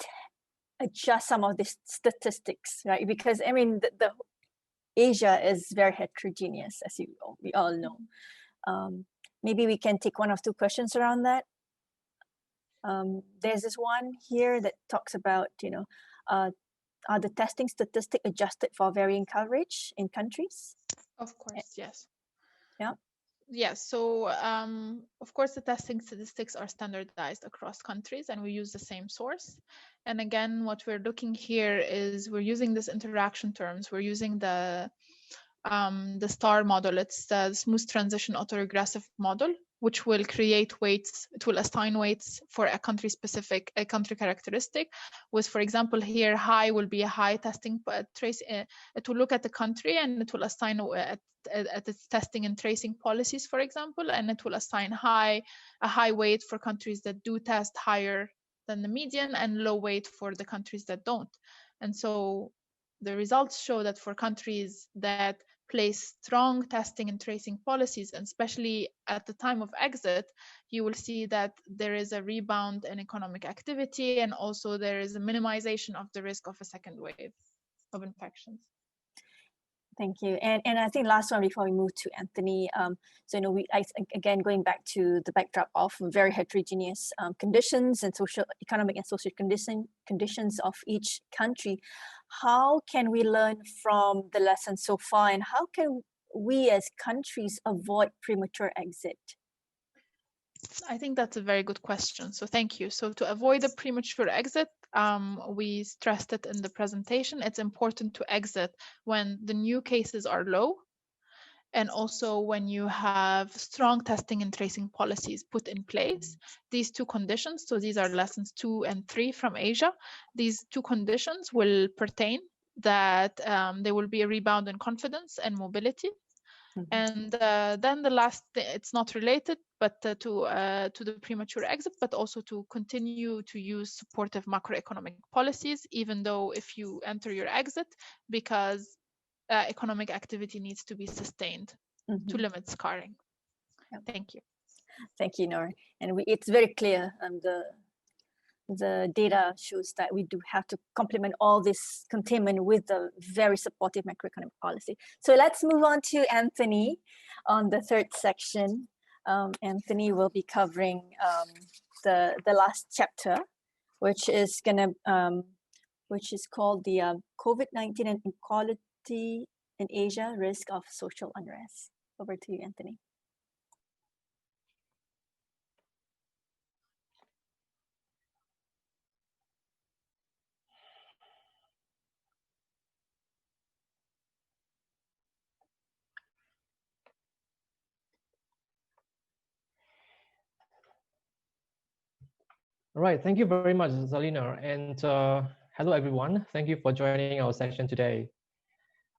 Speaker 1: adjust some of these statistics, right? Because I mean, the Asia is very heterogeneous, as we all know. Maybe we can take 1 or 2 questions around that. There's this one here that talks about, are the testing statistics adjusted for varying coverage in countries?
Speaker 3: Of course, yes.
Speaker 1: Yeah.
Speaker 3: Yes, so of course the testing statistics are standardized across countries and we use the same source. And again, what we're looking here is we're using this interaction terms. We're using the STAR model. It's the smooth transition autoregressive model, which will create weights. It will assign weights for a country characteristic. With, for example, here high will be a high testing trace. It will look at the country and it will assign at its testing and tracing policies, for example, and it will assign a high weight for countries that do test higher than the median and low weight for the countries that don't. And so the results show that for countries that place strong testing and tracing policies, and especially at the time of exit, you will see that there is a rebound in economic activity, and also there is a minimization of the risk of a second wave of infections.
Speaker 1: Thank you. And I think last one before we move to Anthony. So again, going back to the backdrop of very heterogeneous conditions and economic and social conditions of each country, how can we learn from the lessons so far, and how can we as countries avoid premature exit?
Speaker 3: I think that's a very good question. So thank you. So to avoid a premature exit, we stressed it in the presentation. It's important to exit when the new cases are low, and also when you have strong testing and tracing policies put in place. These 2 conditions, so these are lessons 2 and 3 from Asia. These 2 conditions will pertain that there will be a rebound in confidence and mobility. And then the last, it's not related, but to the premature exit, but also to continue to use supportive macroeconomic policies, even though if you enter your exit, because economic activity needs to be sustained to limit scarring. Thank you.
Speaker 1: Thank you, Noor. And it's very clear, the data shows that we do have to complement all this containment with the very supportive macroeconomic policy. So let's move on to Anthony on the third section. Anthony will be covering the last chapter, which is called the COVID-19 and Inequality in Asia, Risk of Social Unrest. Over to you, Anthony.
Speaker 4: All right, thank you very much, Zalina. And hello, everyone. Thank you for joining our session today.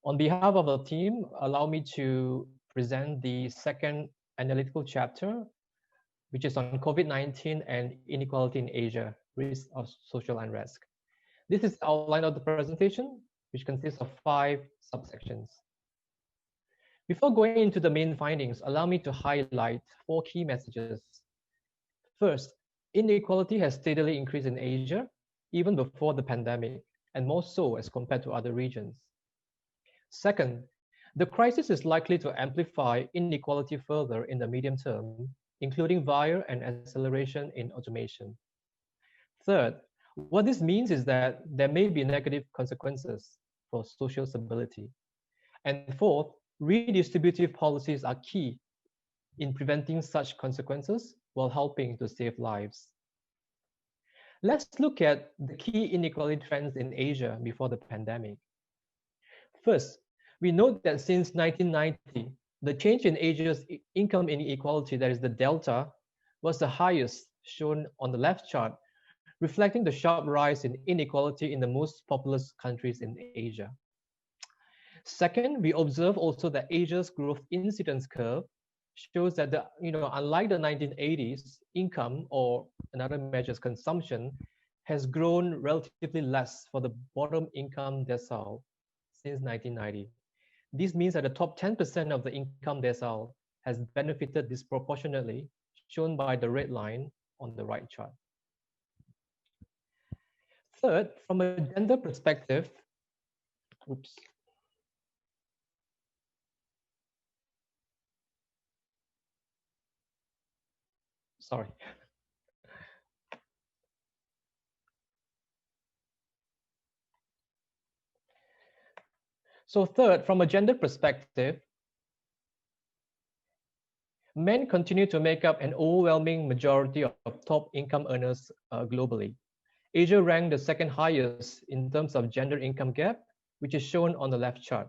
Speaker 4: On behalf of the team, allow me to present the second analytical chapter, which is on COVID-19 and inequality in Asia, risk of social unrest. This is the outline of the presentation, which consists of 5 subsections. Before going into the main findings, allow me to highlight 4 key messages. First, inequality has steadily increased in Asia, even before the pandemic, and more so as compared to other regions. Second, the crisis is likely to amplify inequality further in the medium term, including via an acceleration in automation. Third, what this means is that there may be negative consequences for social stability. And fourth, redistributive policies are key in preventing such consequences while helping to save lives. Let's look at the key inequality trends in Asia before the pandemic. First, we note that since 1990, the change in Asia's income inequality, that is the delta, was the highest, shown on the left chart, reflecting the sharp rise in inequality in the most populous countries in Asia. Second, we observe also that Asia's growth incidence curve shows that unlike the 1980s, income, or another measure is consumption, has grown relatively less for the bottom income decile since 1990. This means that the top 10% of the income decile has benefited disproportionately, shown by the red line on the right chart. Third, from a gender perspective, sorry. So third, from a gender perspective, men continue to make up an overwhelming majority of top income earners globally. Asia ranked the second highest in terms of gender income gap, which is shown on the left chart.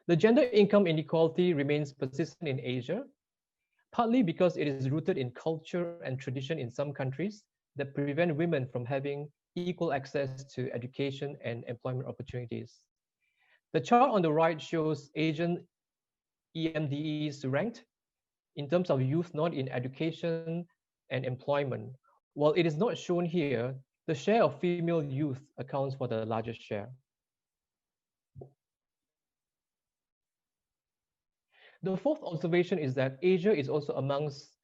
Speaker 4: The gender income inequality remains persistent in Asia, partly because it is rooted in culture and tradition in some countries that prevent women from having equal access to education and employment opportunities. The chart on the right shows Asian EMDEs ranked in terms of youth not in education and employment. While it is not shown here, the share of female youth accounts for the largest share. The fourth observation is that Asia is also amongst,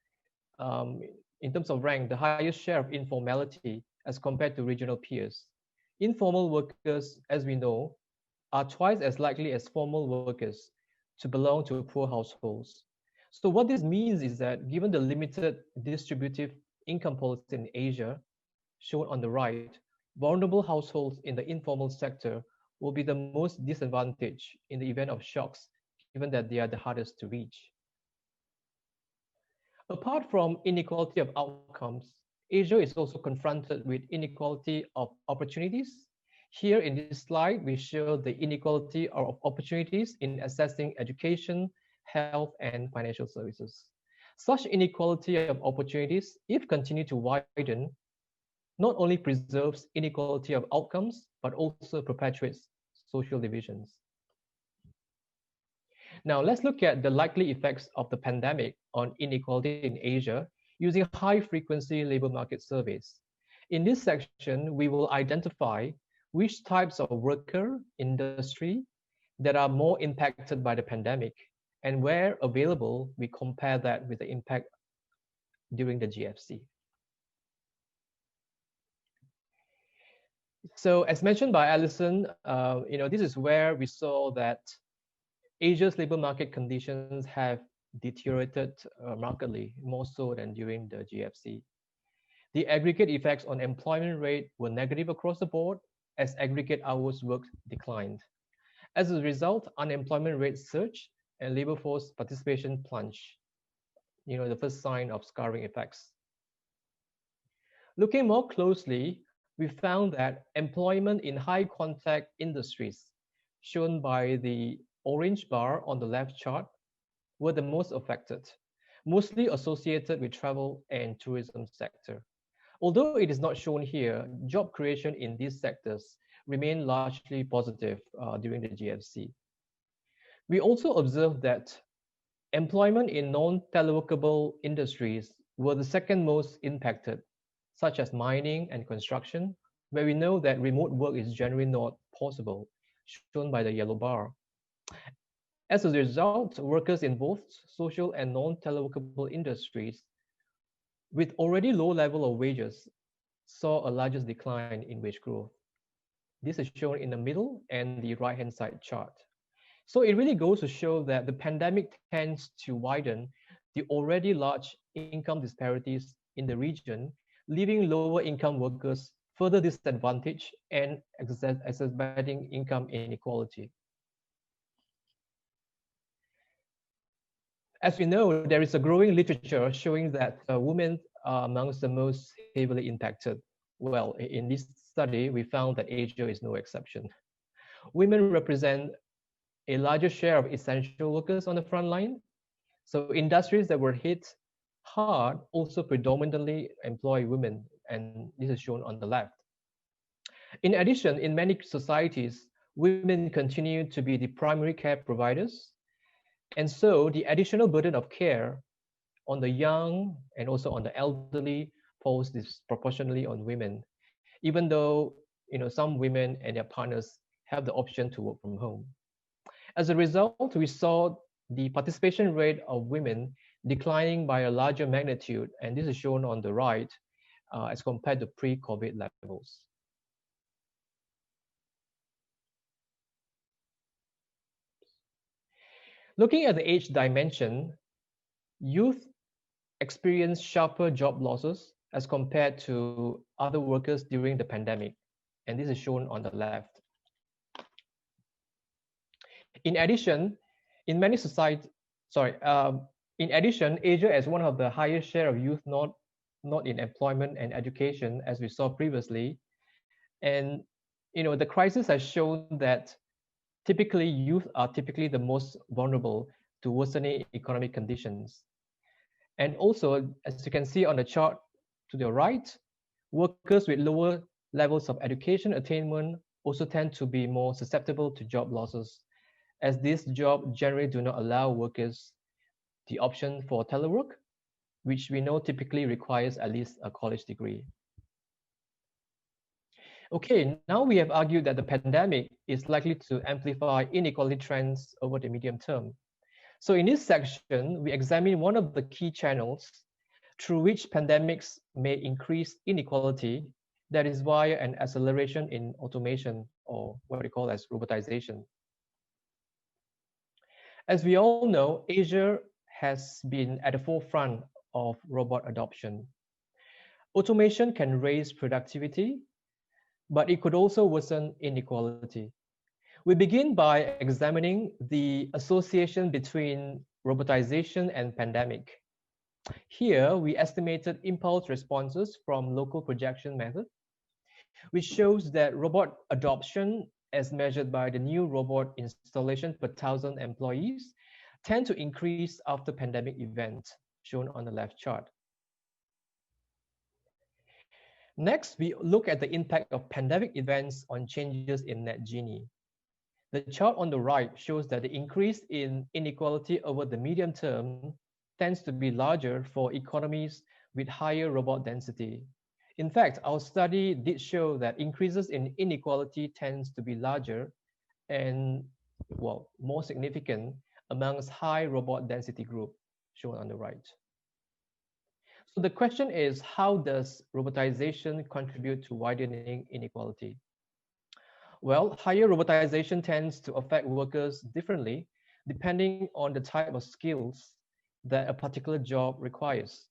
Speaker 4: in terms of rank, the highest share of informality as compared to regional peers. Informal workers, as we know, are twice as likely as formal workers to belong to poor households. So what this means is that given the limited distributive income policy in Asia, shown on the right, vulnerable households in the informal sector will be the most disadvantaged in the event of shocks, given that they are the hardest to reach. Apart from inequality of outcomes, Asia is also confronted with inequality of opportunities. Here in this slide, we show the inequality of opportunities in accessing education, health, and financial services. Such inequality of opportunities, if continued to widen, not only preserves inequality of outcomes, but also perpetuates social divisions. Now let's look at the likely effects of the pandemic on inequality in Asia using high-frequency labor market surveys. In this section, we will identify which types of worker industry that are more impacted by the pandemic, and where available, we compare that with the impact during the GFC. So as mentioned by Alison, this is where we saw that Asia's labor market conditions have deteriorated markedly, more so than during the GFC. The aggregate effects on employment rate were negative across the board as aggregate hours worked declined. As a result, unemployment rates surged and labor force participation plunged. The first sign of scarring effects. Looking more closely, we found that employment in high contact industries, shown by the orange bar on the left chart, were the most affected, mostly associated with travel and tourism sector. Although it is not shown here, job creation in these sectors remained largely positive during the GFC. We also observed that employment in non-teleworkable industries were the second most impacted, such as mining and construction, where we know that remote work is generally not possible, shown by the yellow bar. As a result, workers in both social and non-teleworkable industries with already low level of wages saw a largest decline in wage growth. This is shown in the middle and the right-hand side chart. So it really goes to show that the pandemic tends to widen the already large income disparities in the region, leaving lower income workers further disadvantaged and exacerbating income inequality. As we know, there is a growing literature showing that women are amongst the most heavily impacted. Well, in this study, we found that Asia is no exception. Women represent a larger share of essential workers on the front line. So industries that were hit hard also predominantly employ women, and this is shown on the left. In addition, in many societies, women continue to be the primary care providers. And so the additional burden of care on the young and also on the elderly falls disproportionately on women, even though some women and their partners have the option to work from home. As a result, we saw the participation rate of women declining by a larger magnitude, and this is shown on the right as compared to pre-COVID levels. Looking at the age dimension, youth experience sharper job losses as compared to other workers during the pandemic, and this is shown on the left. In addition, in many societies, in addition, Asia has one of the highest share of youth not in employment and education, as we saw previously, and the crisis has shown that typically youth are typically the most vulnerable to worsening economic conditions. And also, as you can see on the chart to the right, workers with lower levels of education attainment also tend to be more susceptible to job losses, as these jobs generally do not allow workers the option for telework, which we know typically requires at least a college degree. Okay, now we have argued that the pandemic is likely to amplify inequality trends over the medium term. So in this section, we examine one of the key channels through which pandemics may increase inequality, that is via an acceleration in automation, or what we call as robotization. As we all know, Asia has been at the forefront of robot adoption. Automation can raise productivity, but it could also worsen inequality. We begin by examining the association between robotization and pandemic. Here, we estimated impulse responses from local projection method, which shows that robot adoption as measured by the new robot installation per 1,000 employees tend to increase after pandemic event, shown on the left chart. Next, we look at the impact of pandemic events on changes in net Gini. The chart on the right shows that the increase in inequality over the medium term tends to be larger for economies with higher robot density. In fact, our study did show that increases in inequality tends to be larger and, well, more significant amongst high robot density group, shown on the right. So the question is, how does robotization contribute to widening inequality? Well, higher robotization tends to affect workers differently depending on the type of skills that a particular job requires.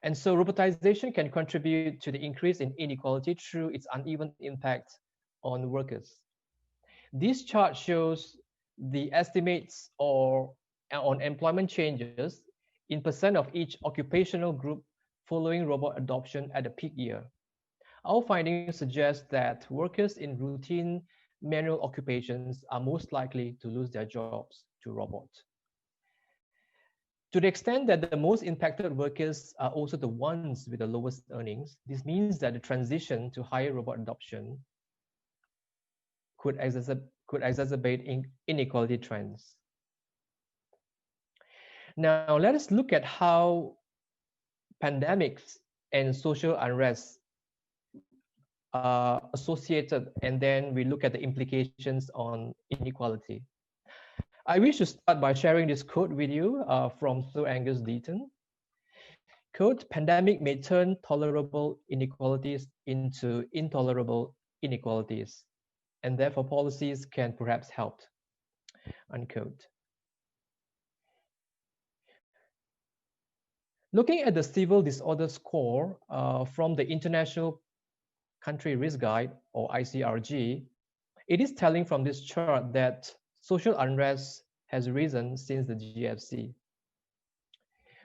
Speaker 4: And so robotization can contribute to the increase in inequality through its uneven impact on workers. This chart shows the estimates on employment changes in percent of each occupational group following robot adoption at the peak year. Our findings suggest that workers in routine manual occupations are most likely to lose their jobs to robots. To the extent that the most impacted workers are also the ones with the lowest earnings, this means that the transition to higher robot adoption could exacerbate inequality trends. Now, let us look at how pandemics and social unrest are associated, and then we look at the implications on inequality. I wish to start by sharing this quote with you from Sir Angus Deaton. Quote, "Pandemic may turn tolerable inequalities into intolerable inequalities, and therefore policies can perhaps help." Unquote. Looking at the civil disorder score from the International Country Risk Guide, or ICRG, it is telling from this chart that social unrest has risen since the GFC.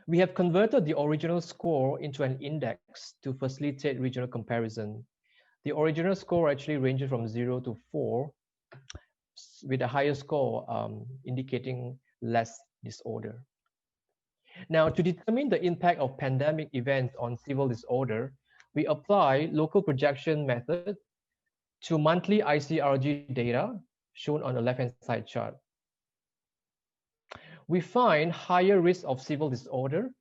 Speaker 4: We have converted the original score into an index to facilitate regional comparison. The original score actually ranges from 0 to 4, with a higher score indicating less disorder. Now, to determine the impact of pandemic events on civil disorder, we apply local projection method to monthly ICRG data shown on the left-hand side chart. We find higher risk of civil disorder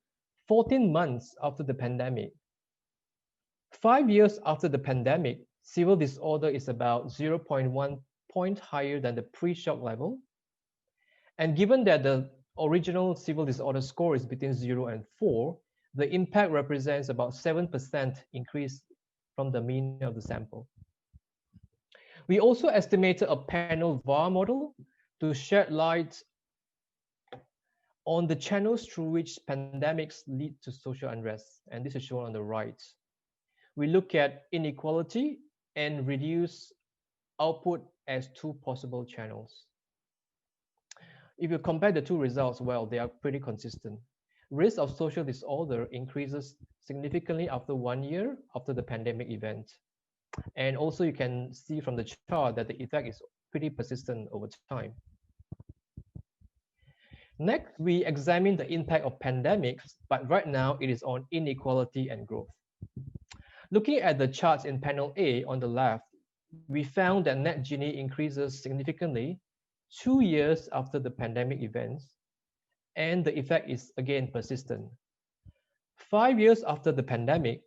Speaker 4: 14 months after the pandemic. 5 years after the pandemic, civil disorder is about 0.1 point higher than the pre-shock level. And given that the original civil disorder score is between 0 and 4, the impact represents about 7% increase from the mean of the sample. We also estimated a panel VAR model to shed light on the channels through which pandemics lead to social unrest, and this is shown on the right. We look at inequality and reduce output as two possible channels. If you compare the two results, well, they are pretty consistent. Risk of social disorder increases significantly after 1 year after the pandemic event. And also you can see from the chart that the effect is pretty persistent over time. Next, we examine the impact of pandemics, but right now it is on inequality and growth. Looking at the charts in panel A on the left, we found that net Gini increases significantly 2 years after the pandemic events, and the effect is again persistent. 5 years after the pandemic,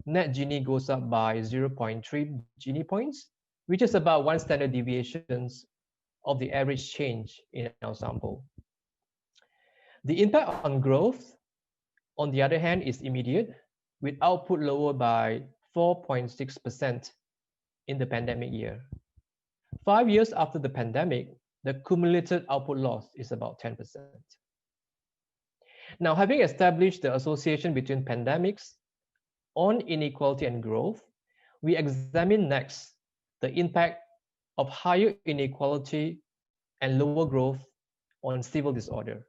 Speaker 4: net Gini goes up by 0.3 Gini points, which is about 1 standard deviation of the average change in our sample. The impact on growth, on the other hand, is immediate, with output lower by 4.6% in the pandemic year. 5 years after the pandemic, the cumulative output loss is about 10%. Now, having established the association between pandemics on inequality and growth, we examine next the impact of higher inequality and lower growth on civil disorder.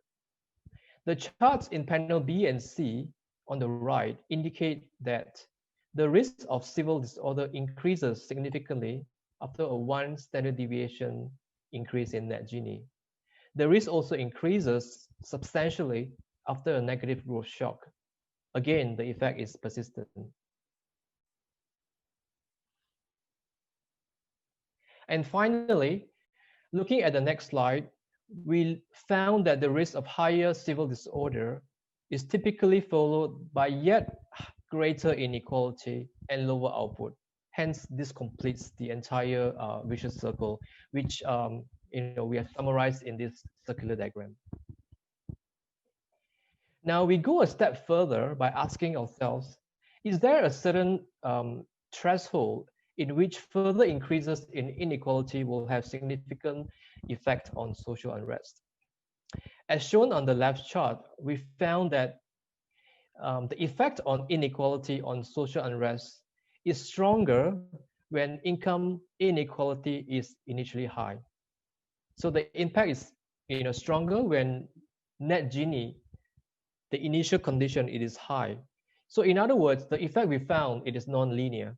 Speaker 4: The charts in panel B and C on the right indicate that the risk of civil disorder increases significantly after a 1 standard deviation increase in net Gini. The risk also increases substantially after a negative growth shock. Again, the effect is persistent. And finally, looking at the next slide, we found that the risk of higher civil disorder is typically followed by yet greater inequality and lower output. Hence, this completes the entire vicious circle, which we have summarized in this circular diagram. Now we go a step further by asking ourselves, is there a certain threshold in which further increases in inequality will have significant effect on social unrest? As shown on the left chart, we found that the effect on inequality on social unrest is stronger when income inequality is initially high. So the impact is stronger when net Gini, the initial condition, it is high. So in other words, the effect we found, it is non-linear.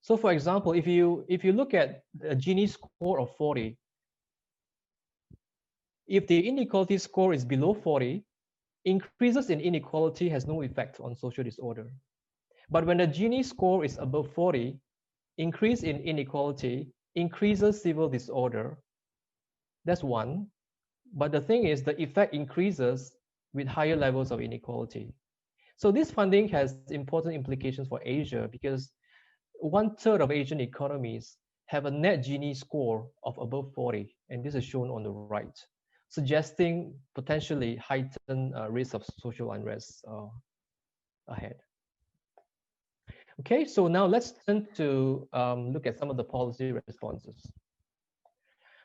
Speaker 4: So for example, if you look at a Gini score of 40, if the inequality score is below 40, increases in inequality has no effect on social disorder. But when the Gini score is above 40, increase in inequality increases civil disorder. That's one. But the thing is, the effect increases with higher levels of inequality. So this finding has important implications for Asia because 1/3 of Asian economies have a net Gini score of above 40, and this is shown on the right, suggesting potentially heightened risk of social unrest ahead. Okay, so now let's turn to look at some of the policy responses.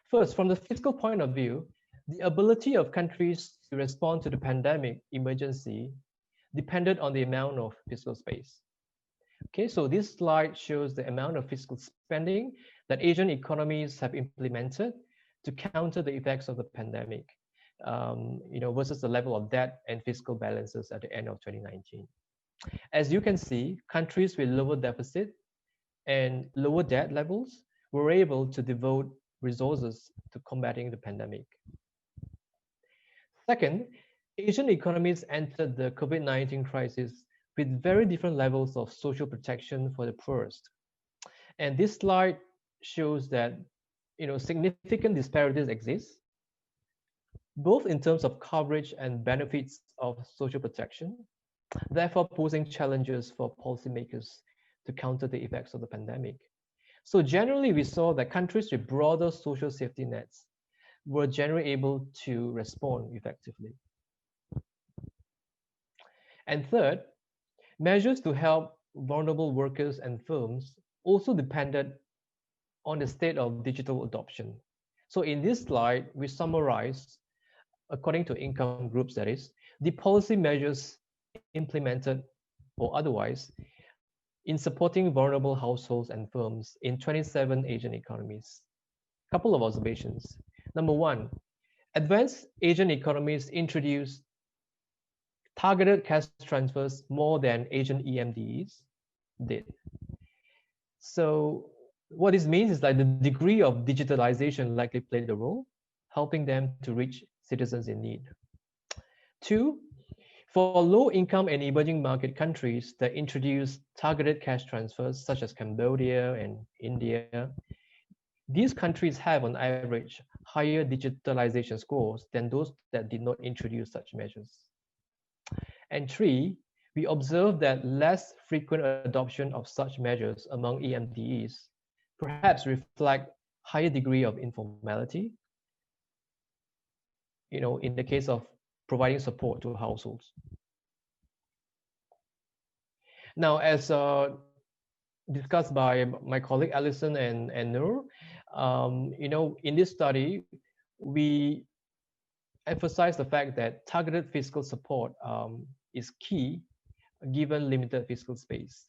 Speaker 4: First, from the fiscal point of view, the ability of countries to respond to the pandemic emergency depended on the amount of fiscal space. Okay, so this slide shows the amount of fiscal spending that Asian economies have implemented to counter the effects of the pandemic, versus the level of debt and fiscal balances at the end of 2019. As you can see, countries with lower deficit and lower debt levels were able to devote resources to combating the pandemic. Second, Asian economies entered the COVID-19 crisis with very different levels of social protection for the poorest. And this slide shows that significant disparities exist, both in terms of coverage and benefits of social protection, therefore posing challenges for policymakers to counter the effects of the pandemic. So generally, we saw that countries with broader social safety nets were generally able to respond effectively. And third, measures to help vulnerable workers and firms also depended on the state of digital adoption. So in this slide, we summarize, according to income groups that is, the policy measures implemented or otherwise in supporting vulnerable households and firms in 27 Asian economies. Couple of observations. Number one, advanced Asian economies introduced targeted cash transfers more than Asian EMDs did. So what this means is that the degree of digitalization likely played a role, helping them to reach citizens in need. Two, for low-income and emerging market countries that introduced targeted cash transfers, such as Cambodia and India, these countries have, on average, higher digitalization scores than those that did not introduce such measures. And three, we observe that less frequent adoption of such measures among EMDEs perhaps reflect higher degree of informality, in the case of providing support to households. Now, as discussed by my colleague Alison and Noor, in this study, we emphasize the fact that targeted fiscal support is key given limited fiscal space.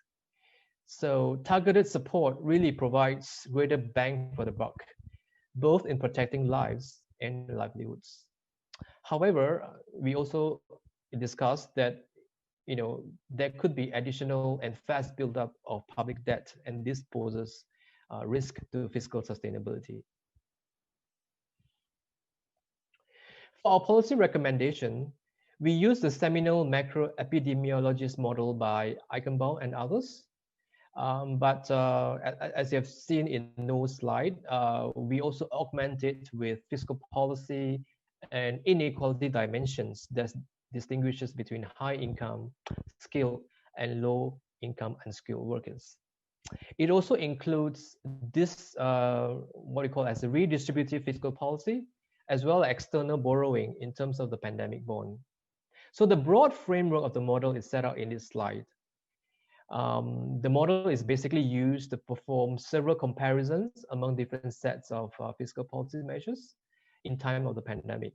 Speaker 4: So targeted support really provides greater bang for the buck, both in protecting lives and livelihoods. However, we also discussed that there could be additional and fast buildup of public debt, and this poses risk to fiscal sustainability. For our policy recommendation, we use the seminal macroepidemiologist model by Eichenbaum and others, But as you have seen in no slide, we also augment it with fiscal policy and inequality dimensions that distinguishes between high income, skilled, and low income unskilled workers. It also includes this, what we call as a redistributive fiscal policy, as well as external borrowing in terms of the pandemic bond. So the broad framework of the model is set out in this slide. The model is basically used to perform several comparisons among different sets of fiscal policy measures in time of the pandemic.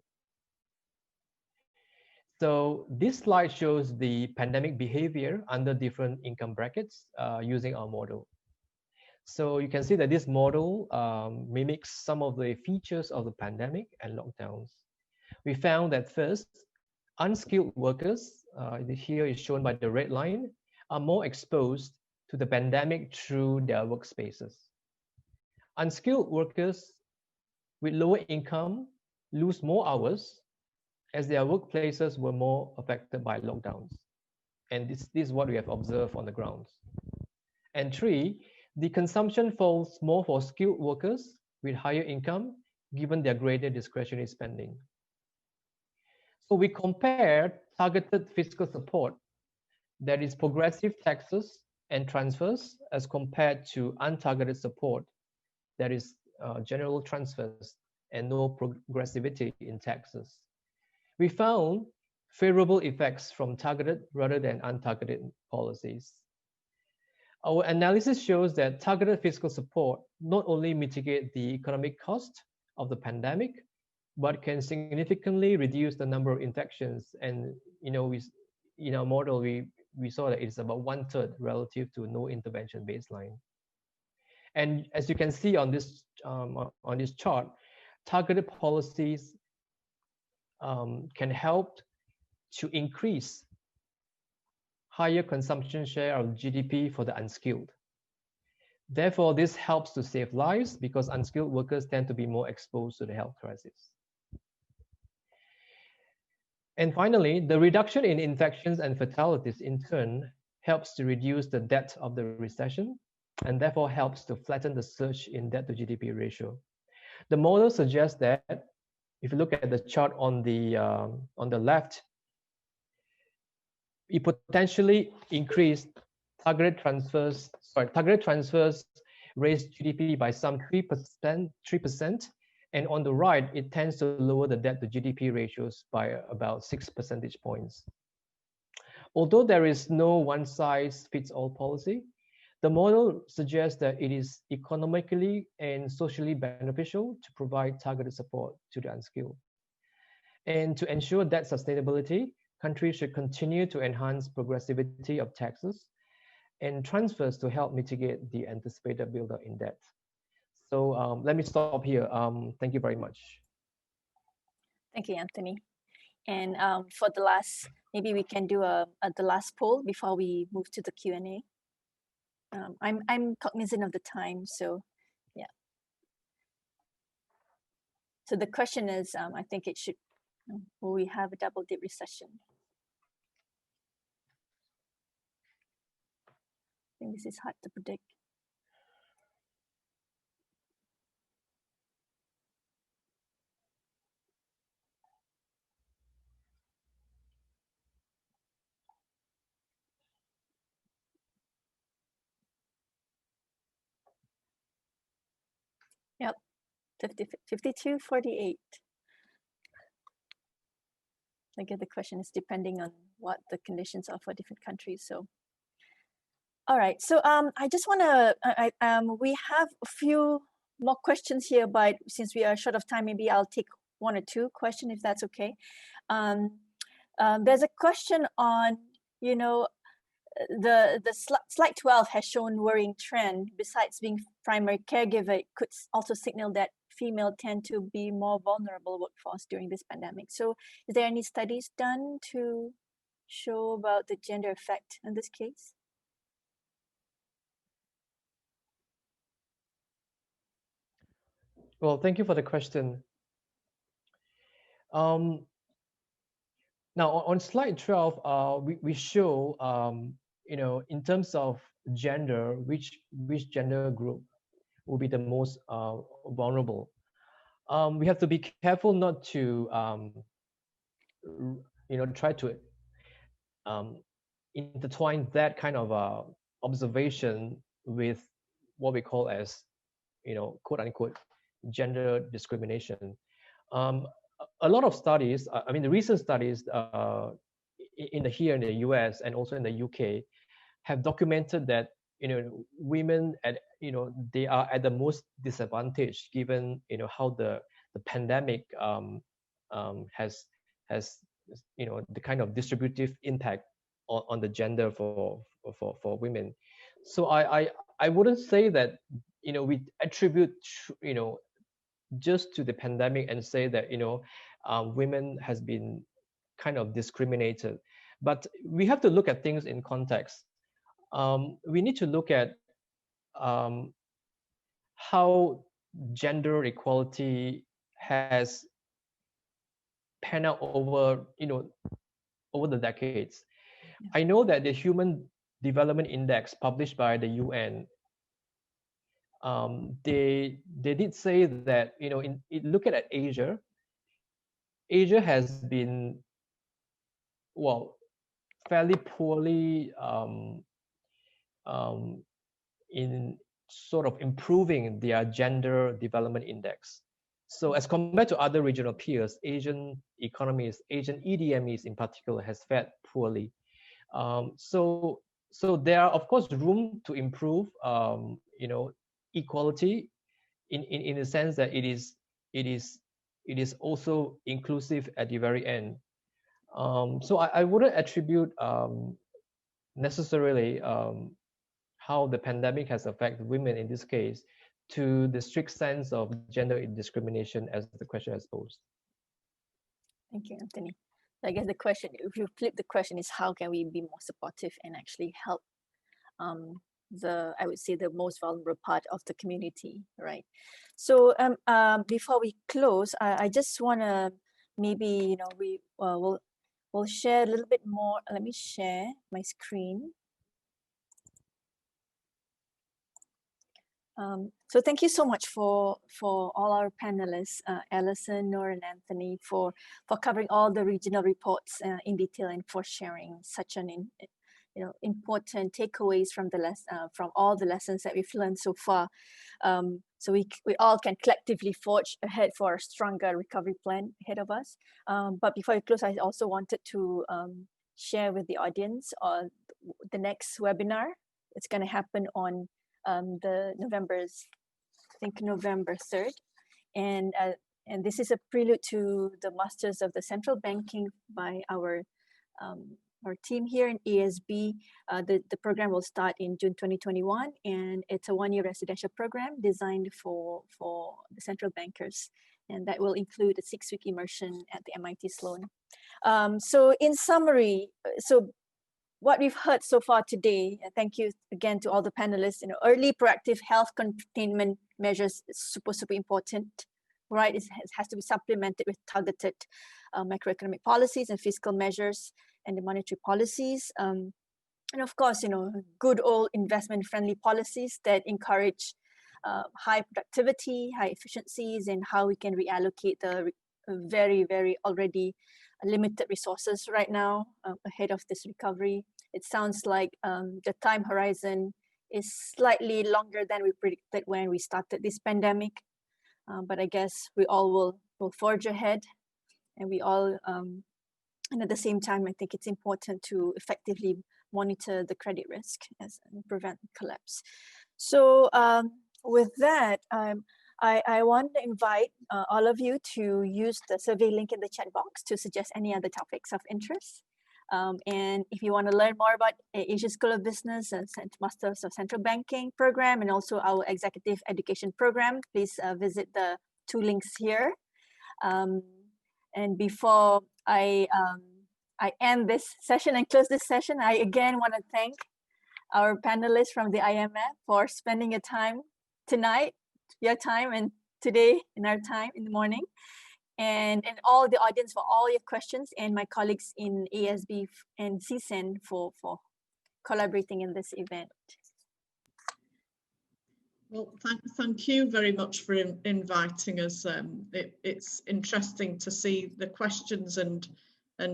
Speaker 4: So this slide shows the pandemic behavior under different income brackets using our model. So you can see that this model mimics some of the features of the pandemic and lockdowns. We found that first, unskilled workers, here is shown by the red line, are more exposed to the pandemic through their workspaces. Unskilled workers with lower income lose more hours as their workplaces were more affected by lockdowns. And this is what we have observed on the ground. And three, the consumption falls more for skilled workers with higher income, given their greater discretionary spending. So we compared targeted fiscal support, that is progressive taxes and transfers, as compared to untargeted support, that is general transfers and no progressivity in taxes. We found favorable effects from targeted rather than untargeted policies. Our analysis shows that targeted fiscal support not only mitigate the economic cost of the pandemic, but can significantly reduce the number of infections. And in our model, we saw that it's about 1/3 relative to no intervention baseline. And as you can see on this chart, targeted policies can help to increase higher consumption share of GDP for the unskilled. Therefore, this helps to save lives because unskilled workers tend to be more exposed to the health crisis. And finally, the reduction in infections and fatalities in turn helps to reduce the depth of the recession and therefore helps to flatten the surge in debt to GDP ratio. The model suggests that if you look at the chart on the left, it potentially increased targeted transfers raise GDP by some 3%, and on the right, it tends to lower the debt to GDP ratios by about 6 percentage points. Although there is no one-size-fits-all policy, the model suggests that it is economically and socially beneficial to provide targeted support to the unskilled. And to ensure that sustainability, countries should continue to enhance progressivity of taxes and transfers to help mitigate the anticipated buildup in debt. So let me stop here. Thank you very much.
Speaker 1: Thank you, Anthony. And for the last, maybe we can do the last poll before we move to the Q&A. I'm cognizant of the time, so yeah. So the question is, I think it should, will we have a double dip recession? I think this is hard to predict. Yep, 52-48. I guess the question is depending on what the conditions are for different countries. So, all right. So I just want to, we have a few more questions here, but since we are short of time, maybe I'll take one or two questions if that's okay. There's a question on, you know, the slide 12 has shown worrying trend. Besides being primary caregiver, it could also signal that female tend to be more vulnerable workforce during this pandemic. So is there any studies done to show about the gender effect in this case?
Speaker 4: Well, thank you for the question. Now on slide 12, we show, you know, in terms of gender, which gender group will be the most vulnerable. We have to be careful not to try to intertwine that kind of observation with what we call as, quote unquote, gender discrimination. A lot of studies, I mean, the recent studies here in the US and also in the UK have documented that, women they are at the most disadvantaged given, how the pandemic has the kind of distributive impact on the gender for women. So I wouldn't say that, we attribute, just to the pandemic and say that, women has been kind of discriminated. But we have to look at things in context. We need to look at how gender equality has panned out over, over the decades. I know that the Human Development Index published by the UN, they did say that, look at Asia has been, well, fairly poorly in sort of improving their gender development index. So as compared to other regional peers, Asian economies, Asian EDMEs in particular, has fared poorly. So there are, of course, room to improve, equality in the sense that it is also inclusive at the very end. So I wouldn't attribute necessarily how the pandemic has affected women in this case to the strict sense of gender discrimination as the question has posed.
Speaker 1: Thank you, Anthony. I guess the question, if you flip the question, is how can we be more supportive and actually help I would say, the most vulnerable part of the community, right? So before we close, I just want to maybe, we'll share a little bit more. Let me share my screen. So thank you so much for all our panelists, Alison, Noor, and Anthony, for covering all the regional reports in detail and for sharing such an important takeaways from from all the lessons that we've learned so far. So we all can collectively forge ahead for a stronger recovery plan ahead of us. But before I close, I also wanted to share with the audience the next webinar. It's going to happen on November 3rd, and this is a prelude to the Masters of the Central Banking by our team here in ASB. The program will start in June 2021, and it's a one-year residential program designed for the central bankers, and that will include a 6-week immersion at the MIT Sloan. So in summary, what we've heard so far today, and thank you again to all the panelists, early proactive health containment measures is super important, right? It has to be supplemented with targeted macroeconomic policies and fiscal measures and the monetary policies. And of course, good old investment-friendly policies that encourage high productivity, high efficiencies, and how we can reallocate the very, very already limited resources right now ahead of this recovery. It sounds like the time horizon is slightly longer than we predicted when we started this pandemic. But I guess we all will forge ahead, and we all, and at the same time, I think it's important to effectively monitor the credit risk and prevent collapse. So with that, I want to invite all of you to use the survey link in the chat box to suggest any other topics of interest. And if you want to learn more about Asia School of Business and Masters of Central Banking program, and also our executive education program, please visit the 2 links here. And before I end this session and close this session, I again want to thank our panelists from the IMF for spending your time tonight, your time, and today in our time in the morning, and all the audience for all your questions, and my colleagues in ASB and SEACEN for collaborating in this event.
Speaker 2: Well, thank you very much for inviting us. It's interesting to see the questions and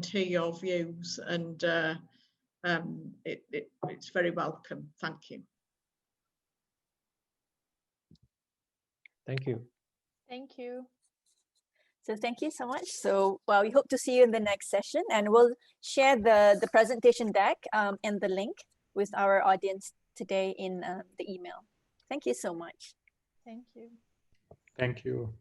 Speaker 2: hear your views, and it's very welcome. Thank you.
Speaker 4: Thank you.
Speaker 3: Thank you.
Speaker 1: So thank you so much. So we hope to see you in the next session, and we'll share the presentation deck and the link with our audience today in the email. Thank you so much.
Speaker 3: Thank you.
Speaker 5: Thank you.